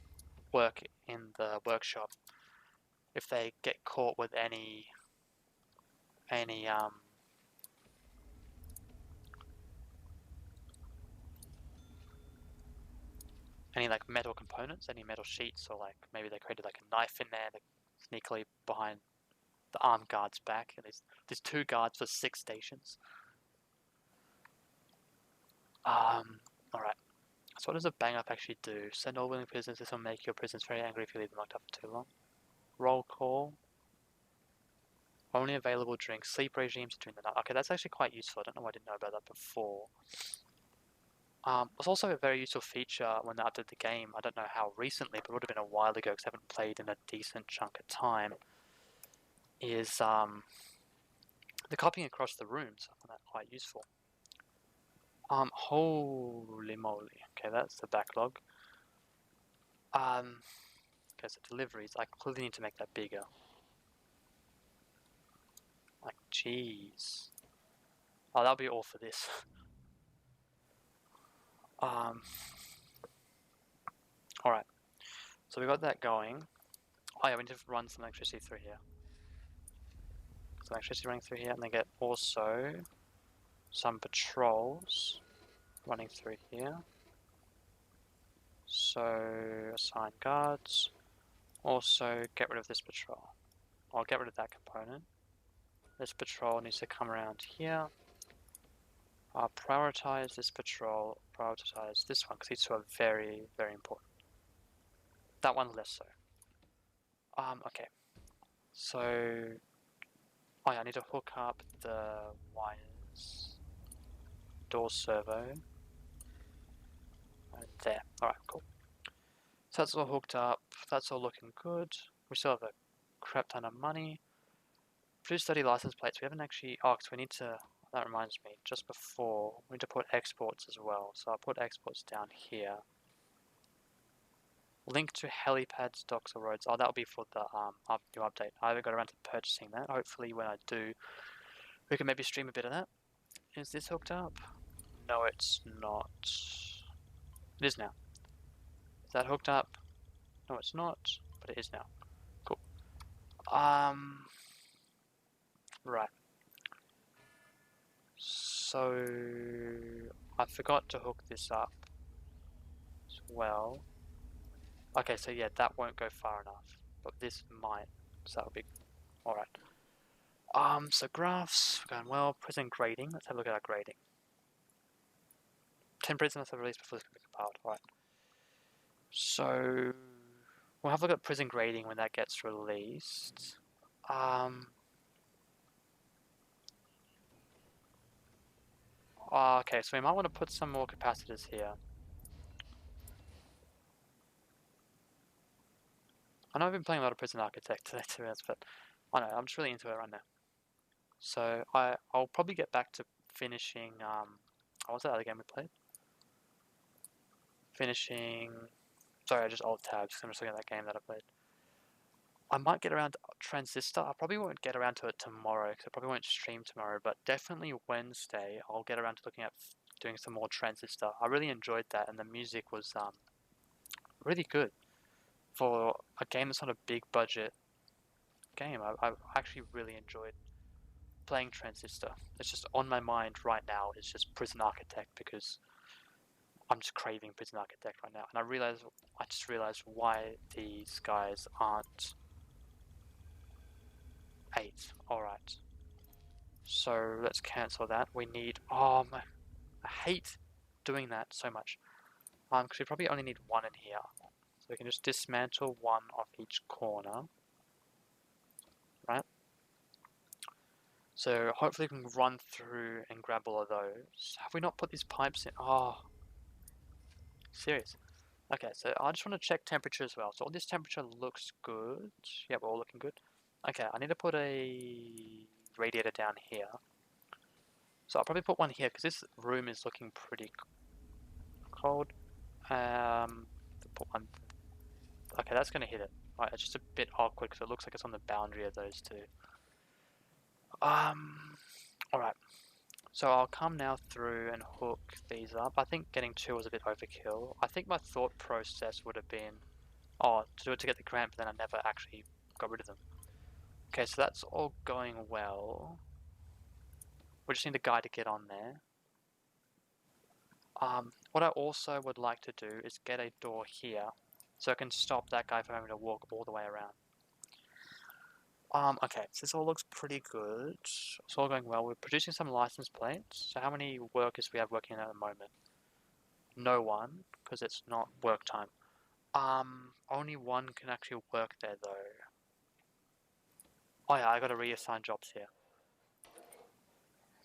Speaker 1: work in the workshop, if they get caught with any like metal components, any metal sheets, or like maybe they created like a knife in there, like sneakily behind the armed guard's back. And there's 2 guards for 6 stations. Alright. So what does a bang up actually do? Send all willing prisoners. This will make your prisoners very angry if you leave them locked up for too long. Roll call. Only available during sleep regimes during the night. Okay, that's actually quite useful. I don't know why I didn't know about that before. It's also a very useful feature when they updated the game. I don't know how recently, but it would have been a while ago because I haven't played in a decent chunk of time. Is the copying across the rooms. I find that quite useful. Holy moly. Okay, that's the backlog. Okay, so deliveries. I clearly need to make that bigger. Like, jeez. Oh, that'll be all for this. Alright. So we got that going. Oh yeah, we need to run some electricity through here. Some electricity running through here, and then get also some patrols running through here. So, assign guards. Also, get rid of this patrol. I'll get rid of that component. This patrol needs to come around here. I'll prioritize this patrol, prioritize this one, because these 2 are very, very important. That one less so. Okay. So, oh yeah, I need to hook up the wires. Door servo. Right there. Alright, cool. So that's all hooked up. That's all looking good. We still have a crap ton of money. Produce 30 license plates. We haven't actually... Oh, because we need to... That reminds me. Just before, we need to put exports as well. So I'll put exports down here. Link to helipads, docks, or roads. Oh, that'll be for the new update. I haven't got around to purchasing that. Hopefully when I do, we can maybe stream a bit of that. Is this hooked up? No, it's not. It is now. Is that hooked up? No, it's not, but it is now. Cool. Right. So, I forgot to hook this up as well. Okay, so yeah, that won't go far enough, but this might, so that'll be alright. So graphs, we're going well. Prison grading, let's have a look at our grading. 10 prisoners have released before this can be compiled, alright. So, we'll have a look at prison grading when that gets released. Okay, so we might want to put some more capacitors here. I know I've been playing a lot of Prison Architect today, to be honest, but I don't know, I'm just really into it right now. So I'll probably get back to finishing, what was that other game we played? Sorry, I just alt tabs, I'm just looking at that game that I played. I might get around to Transistor. I probably won't get around to it tomorrow, because I probably won't stream tomorrow, but definitely Wednesday, I'll get around to looking at doing some more Transistor. I really enjoyed that, and the music was really good for a game that's not a big budget game. I actually really enjoyed playing Transistor. It's just on my mind right now. It's just Prison Architect because I'm just craving Prison Architect right now, and I just realized why these guys aren't 8. All right, so let's cancel that. We need. Oh my, I hate doing that so much. Because we probably only need 1 in here, so we can just dismantle 1 of each corner, right? So hopefully we can run through and grab all of those. Have we not put these pipes in? Oh, serious. Okay, so I just want to check temperature as well. So all this temperature looks good. Yeah, we're all looking good. Okay, I need to put a radiator down here. So I'll probably put one here because this room is looking pretty cold. Put one. Okay, that's gonna hit it. Right, it's just a bit awkward because it looks like it's on the boundary of those two. Alright. So I'll come now through and hook these up. I think getting 2 was a bit overkill. I think my thought process would have been, oh, to do it to get the grant, but then I never actually got rid of them. Okay, so that's all going well. We just need a guy to get on there. What I also would like to do is get a door here, so I can stop that guy from having to walk all the way around. Okay, so this all looks pretty good. It's all going well. We're producing some license plates. So how many workers we have working at the moment? No one, because it's not work time. Only 1 can actually work there though. Oh yeah, I gotta reassign jobs here.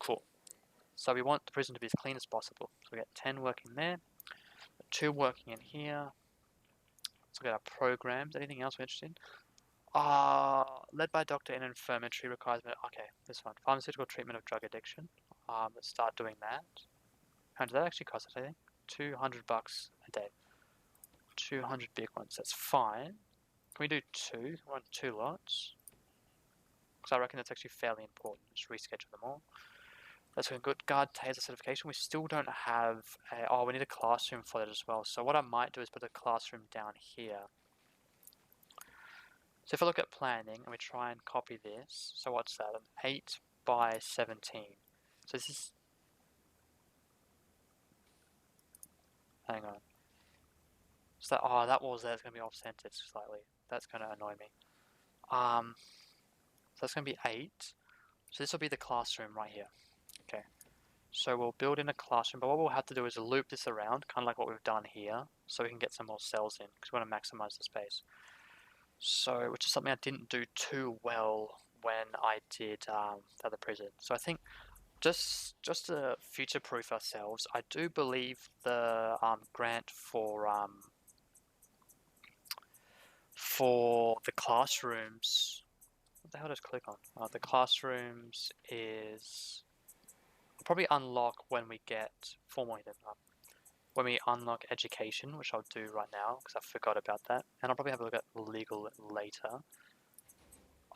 Speaker 1: Cool. So we want the prison to be as clean as possible. So we get 10 working there, 2 working in here. Let's look at our programs. Anything else we're interested in? Led by doctor in infirmary requires... Okay, this one. Pharmaceutical treatment of drug addiction. Let's start doing that. How much does that actually cost us, I think? $200 a day. 200 big ones, that's fine. Can we do 2? We want 2 lots. Because I reckon that's actually fairly important. Just reschedule them all. That's a good guard taser certification. We still don't have a... Oh, we need a classroom for that as well. So what I might do is put a classroom down here. So if I look at planning and we try and copy this, so what's that? An 8 by 17. So this is... Hang on. So that, oh, that wall's there. It's going to be off-centered slightly. That's going to annoy me. So that's going to be 8. So this will be the classroom right here. Okay. So we'll build in a classroom, but what we'll have to do is loop this around, kind of like what we've done here, so we can get some more cells in, because we want to maximize the space. So, which is something I didn't do too well when I did the other prison. So I think just to future-proof ourselves, I do believe the grant for the classrooms. What the hell does click on? The classrooms is probably unlock when we get 4 more hidden up. When we unlock education, which I'll do right now because I forgot about that, and I'll probably have a look at legal later.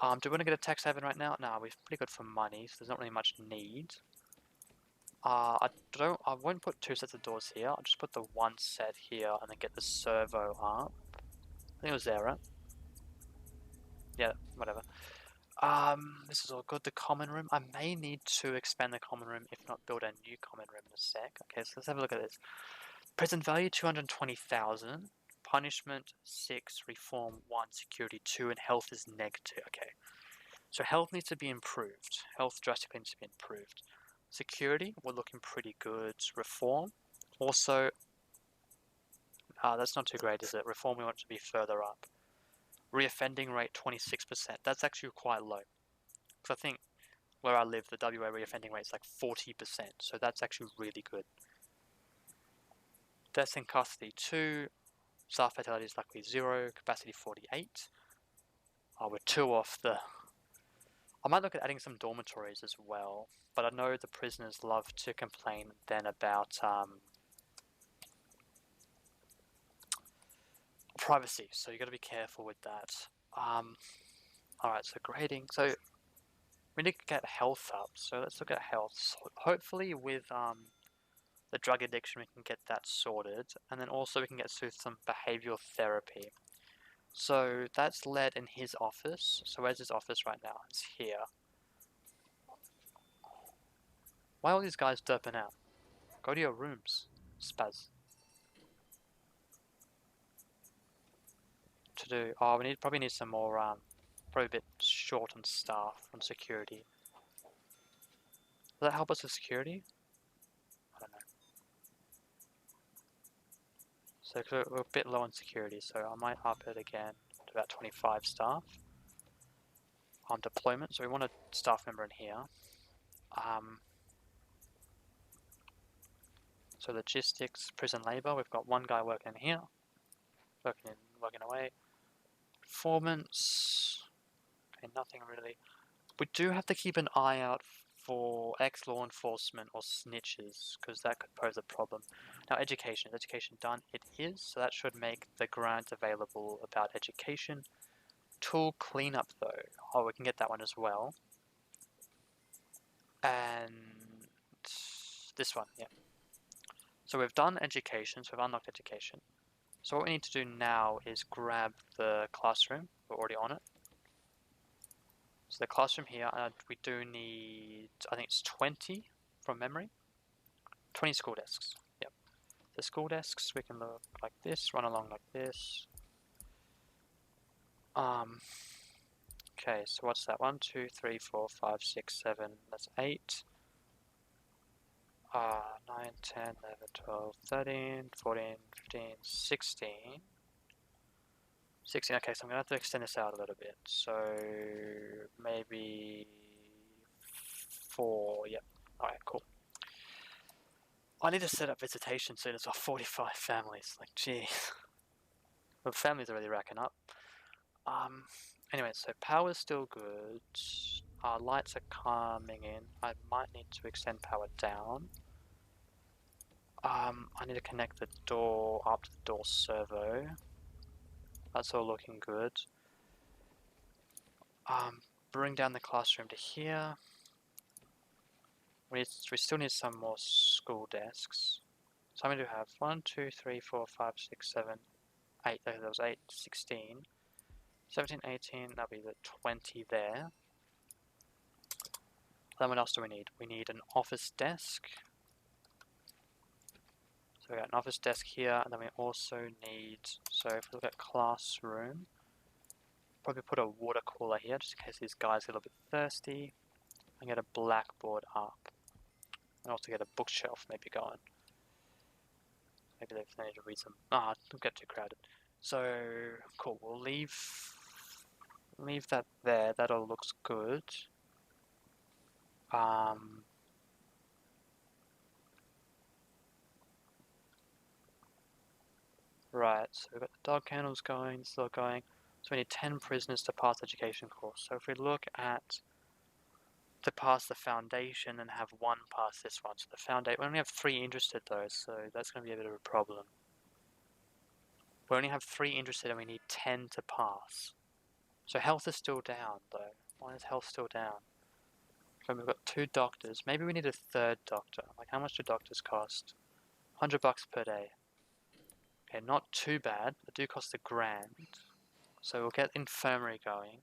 Speaker 1: Do we want to get a tax haven right now? No, we're pretty good for money, so there's not really much need. I won't put 2 sets of doors here. I'll just put the 1 set here and then get the servo up. I think it was there, right? Yeah, whatever. This is all good. The common room. I may need to expand the common room, if not build a new common room in a sec. Okay, so let's have a look at this. Present value 220,000. Punishment 6, reform 1, security 2, and health is -2. Okay, so health needs to be improved. Health drastically needs to be improved. Security, we're looking pretty good. Reform, also, that's not too great, is it? Reform, we want to be further up. Reoffending rate 26%. That's actually quite low. Because I think where I live, the WA reoffending rate is like 40%, so that's actually really good. Deaths in custody 2, staff fatalities luckily 0, capacity 48. Oh, we're 2 off the... I might look at adding some dormitories as well, but I know the prisoners love to complain then about privacy, so you got to be careful with that. Alright, so grading. So we need to get health up, so let's look at health. So hopefully with the drug addiction we can get that sorted, and then also we can get through some behavioral therapy. So that's led in his office. So where's his office right now? It's here. Why are all these guys derping out? Go to your rooms, spaz. To do. Oh, we probably need some more. Probably a bit short on staff on security. Will that help us with security? I don't know. So we're a bit low on security, so I might up it again to about 25 staff. Deployment. So we want a staff member in here. So logistics, prison labor. We've got one guy working in here, working away. Performance. Okay, nothing really. We do have to keep an eye out for ex-law enforcement or snitches, because that could pose a problem. Now, education. Is education done? It is, so that should make the grant available about education. Tool cleanup, though. Oh, we can get that one as well. And this one, yeah. So we've done education, so we've unlocked education. So what we need to do now is grab the classroom. We're already on it. So the classroom here, we do need, I think it's 20 from memory. 20 school desks, yep. The school desks, we can look like this, run along like this. Okay, so what's that? 1, 2, 3, 4, 5, 6, 7, that's 8. 9, 10, 11, 12, 13, 14, 15, 16. 16, okay, so I'm going to have to extend this out a little bit. So maybe 4, yep. Alright, cool. I need to set up visitation soon as well. 45 families, like, geez. The families are really racking up. Anyway, so power's still good. Lights are coming in. I might need to extend power down. I need to connect the door up to the door servo. That's all looking good. Bring down the classroom to here. We still need some more school desks. So how many do we have? 1, 2, 3, 4, 5, 6, 7, 8. There was 8, 16. 17, 18, that'll be the 20 there. Then what else do we need? We need an office desk. So we got an office desk here, and then we also need, so if we look at classroom, probably put a water cooler here, just in case these guys get a little bit thirsty. And get a blackboard up. And also get a bookshelf maybe going. Maybe they need to read some, don't get too crowded. So, cool, we'll leave that there, that all looks good. Right, so we've got the dog kennels going, still going. So we need 10 prisoners to pass education course. So if we look at to pass the foundation and have 1 pass this one. So the foundation, we only have 3 interested though, so that's going to be a bit of a problem. We only have 3 interested and we need 10 to pass. So health is still down though. Why is health still down? So we've got 2 doctors. Maybe we need a 3rd doctor. Like how much do doctors cost? $100 per day. Okay, not too bad. They do cost $1,000. So we'll get infirmary going.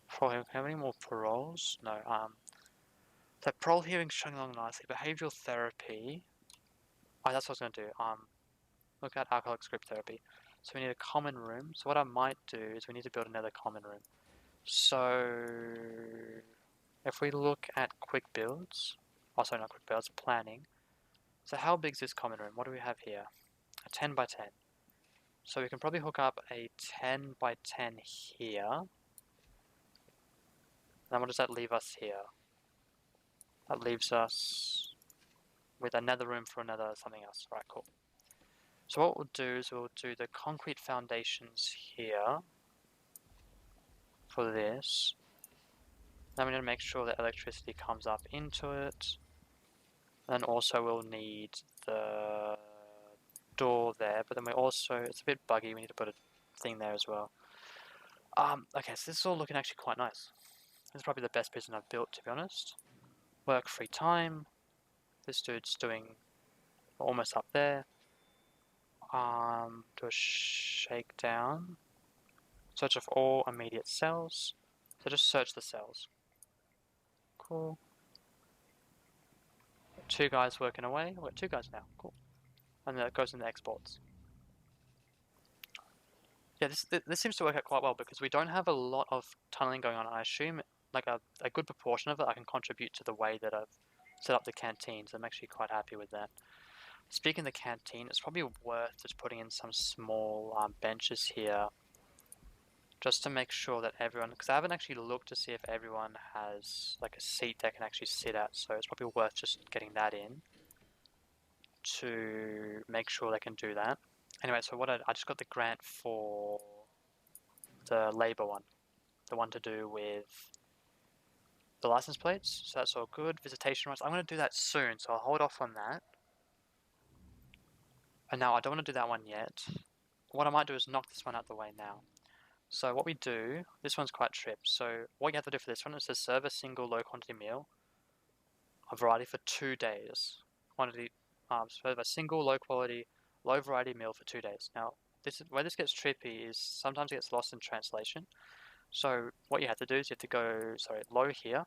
Speaker 1: Probably have any more paroles? No. So parole hearing's showing along nicely. Behavioral therapy. Oh, that's what I was going to do. Look at alcoholic group therapy. So we need a common room. So what I might do is we need to build another common room. So if we look at quick builds, oh sorry, not quick builds, planning. So how big is this common room? What do we have here? A 10 by 10. So we can probably hook up a 10 by 10 here. Then what does that leave us here? That leaves us with another room for another something else. Alright, cool. So what we'll do is we'll do the concrete foundations here for this. Then we're going to make sure that electricity comes up into it. Then also we'll need the door there, but then we also, it's a bit buggy, we need to put a thing there as well. Okay, so this is all looking actually quite nice. This is probably the best prison I've built, to be honest. Work free time. This dude's doing almost up there. Do a shakedown. Search of all immediate cells. So just search the cells. Cool. 2 guys working away. We've got 2 guys now. Cool. And then it goes into exports. Yeah, this seems to work out quite well because we don't have a lot of tunneling going on. I assume like a good proportion of it I can contribute to the way that I've set up the canteens. I'm actually quite happy with that. Speaking of the canteen, it's probably worth just putting in some small benches here just to make sure that everyone, because I haven't actually looked to see if everyone has like a seat they can actually sit at, so it's probably worth just getting that in to make sure they can do that. Anyway, so what I just got the grant for the labour one, the one to do with the license plates, so that's all good. Visitation rights, I'm going to do that soon, so I'll hold off on that. And now I don't want to do that one yet. What I might do is knock this one out the way now. So what we do, this one's quite tripped. So what you have to do for this one is to serve a single low quantity meal, a variety for 2 days. Serve a single low quality, low variety meal for 2 days. Now, this is where this gets trippy is sometimes it gets lost in translation. So what you have to do is you have to go, low here,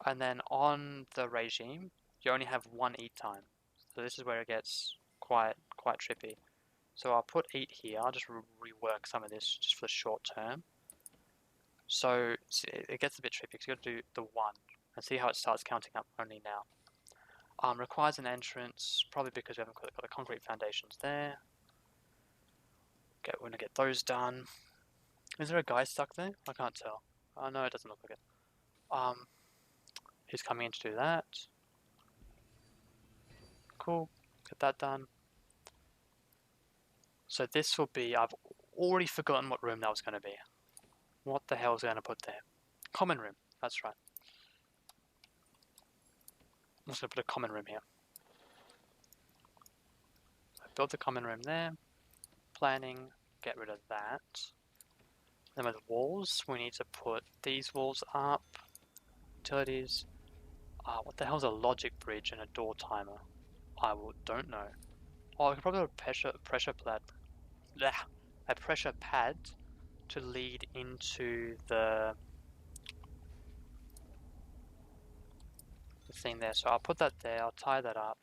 Speaker 1: and then on the regime, you only have 1 eat time. So this is where it gets quite trippy. So I'll put eat here. I'll just rework some of this just for the short term. So it gets a bit trippy because you've got to do the 1 and see how it starts counting up only now. Requires an entrance, probably because we haven't got the concrete foundations there. Okay, we're going to get those done. Is there a guy stuck there? I can't tell. Oh no, it doesn't look like it. He's coming in to do that. Cool, get that done. So this will be, I've already forgotten what room that was going to be. What the hell is going to put there? Common room, that's right. I'm just going to put a common room here. So build the common room there. Planning, get rid of that. Then with walls, we need to put these walls up. Utilities. What the hell is a logic bridge and a door timer? Don't know. Oh, I could probably put a pressure pad to lead into the thing there. So I'll put that there. I'll tie that up.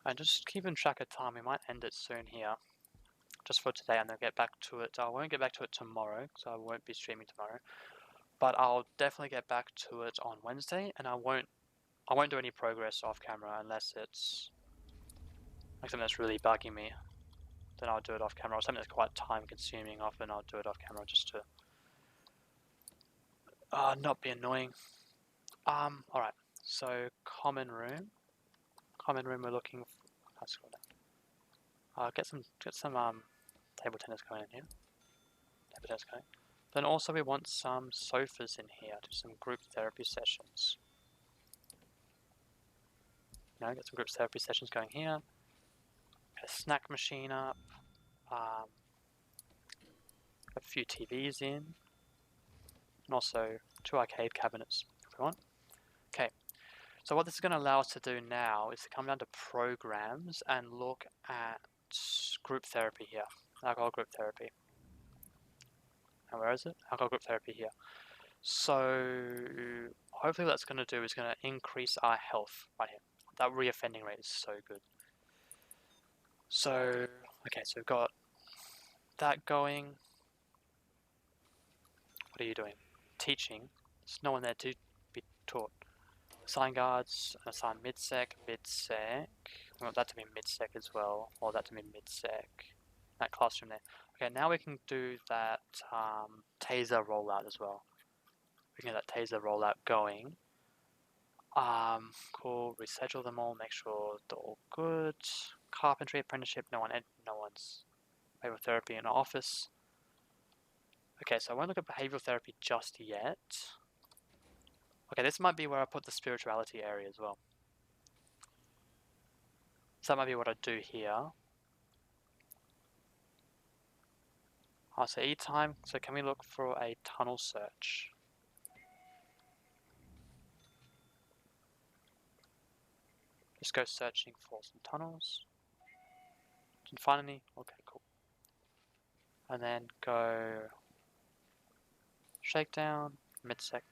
Speaker 1: And just keeping track of time, we might end it soon here. Just for today, and then get back to it. I won't get back to it tomorrow, so I won't be streaming tomorrow. But I'll definitely get back to it on Wednesday, and I won't do any progress off camera unless it's like something that's really bugging me. Then I'll do it off camera, or something that's quite time consuming. Often I'll do it off camera just to not be annoying. Alright, so common room. Common room we're looking for. I'll scroll down. Get some table tennis going in here. Table tennis going. Then also we want some sofas in here, do some group therapy sessions. Get some group therapy sessions going here. Get a snack machine up. A few TVs in. And also 2 arcade cabinets, if we want. Okay, so what this is going to allow us to do now is to come down to programs and look at group therapy here. Alcohol group therapy. And where is it? Alcohol group therapy here. So hopefully what that's going to do is going to increase our health right here. That reoffending rate is so good. So, okay, so we've got that going. What are you doing? Teaching. There's no one there to be taught. Assign guards, assign mid-sec. We want that to be mid-sec as well, or that to be mid-sec. That classroom there. Okay, now we can do that taser rollout as well. We can get that taser rollout going. Cool. Reschedule them all. Make sure they're all good. Carpentry apprenticeship. No one's behavioral therapy in office. Okay, so I won't look at behavioral therapy just yet. Okay, this might be where I put the spirituality area as well. So that might be what I do here. So E-time. So can we look for a tunnel search? Just go searching for some tunnels. Didn't find any. Okay, cool. And then go shakedown, mid-sec.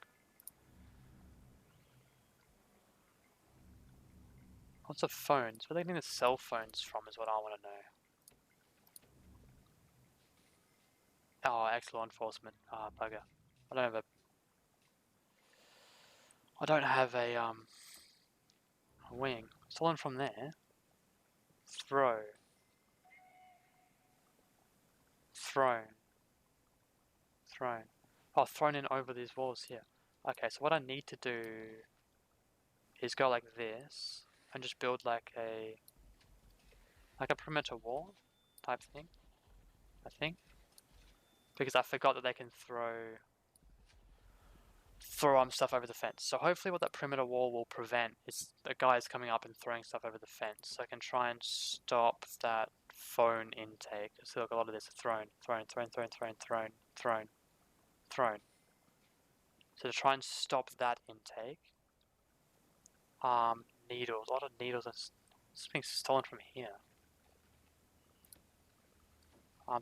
Speaker 1: Lots of phones. Where are they getting the cell phones from is what I want to know. Oh, ex-law enforcement. Ah, bugger. I don't have a wing. Stolen from there. Throw. Thrown. Thrown. Oh, thrown in over these walls here. Okay, so what I need to do is go like this and just build like a perimeter wall type thing, I think. Because I forgot that they can throw stuff over the fence. So hopefully what that perimeter wall will prevent is the guys coming up and throwing stuff over the fence. So I can try and stop that phone intake. So look, a lot of this is thrown. So to try and stop that intake, needles, a lot of needles are being stolen from here.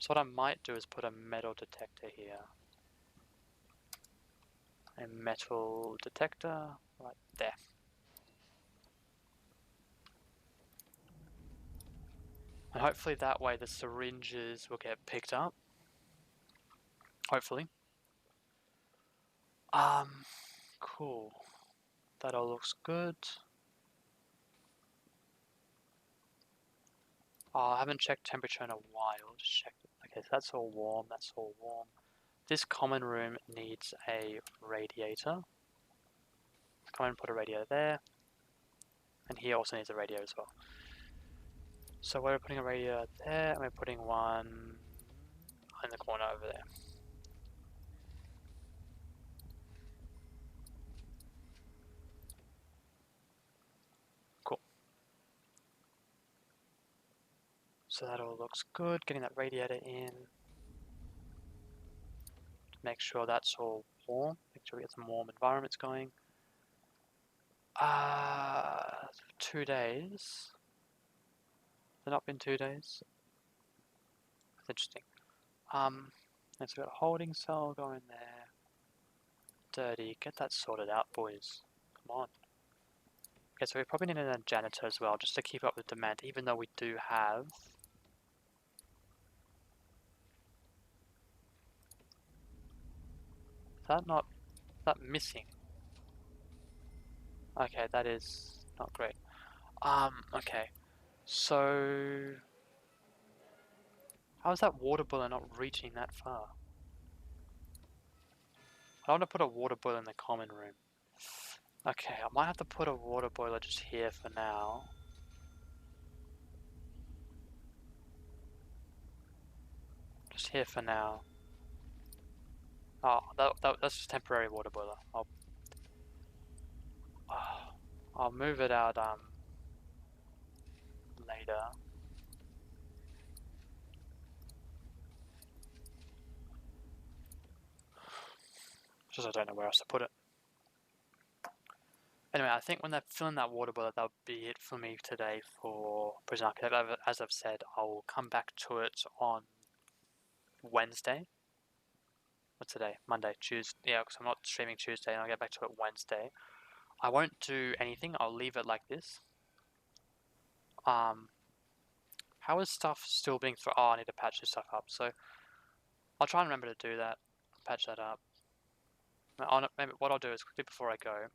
Speaker 1: So what I might do is put a metal detector here. A metal detector right there. And hopefully that way the syringes will get picked up. Hopefully. Cool. That all looks good. I haven't checked temperature in a while. Just check it. Okay, so that's all warm. That's all warm. This common room needs a radiator. Come and put a radiator there. And here also needs a radiator as well. So we're putting a radiator there, and we're putting one in the corner over there. Cool. So that all looks good. Getting that radiator in. Make sure that's all warm. Make sure we get some warm environments going. 2 days. Has it not been 2 days? That's interesting. Let's got a holding cell going there. Dirty. Get that sorted out, boys. Come on. Okay, so we probably need a janitor as well, just to keep up with demand, even though we do have... Is that not... Is that missing? Okay, that is not great. Okay. So... How is that water boiler not reaching that far? I want to put a water boiler in the common room. Okay, I might have to put a water boiler just here for now. Just here for now. Oh, that's just temporary water boiler. I'll move it out later. Just I don't know where else to put it. Anyway, I think when they're filling that water boiler, that'll be it for me today for Prison Architect. As I've said, I'll come back to it on Wednesday. What's today? Monday, Tuesday. Yeah, because I'm not streaming Tuesday, and I'll get back to it Wednesday. I won't do anything. I'll leave it like this. How is stuff still being thrown? Oh, I need to patch this stuff up. So I'll try and remember to do that. Patch that up. Maybe what I'll do is quickly before I go,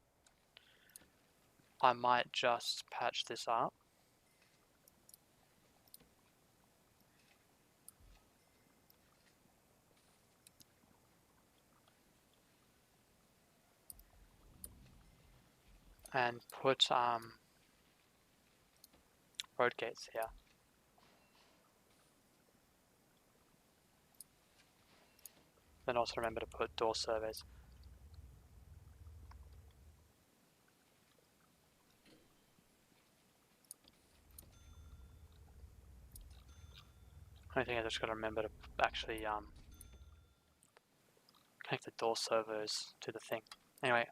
Speaker 1: I might just patch this up. and put road gates here. Then also remember to put door surveys. I think I just got to remember to actually connect the door servers to the thing. Anyway,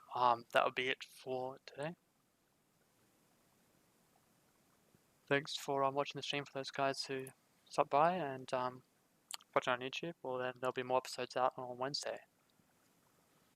Speaker 1: that would be it for today. Thanks for watching the stream for those guys who stopped by and watching on YouTube. Well, then there'll be more episodes out on Wednesday.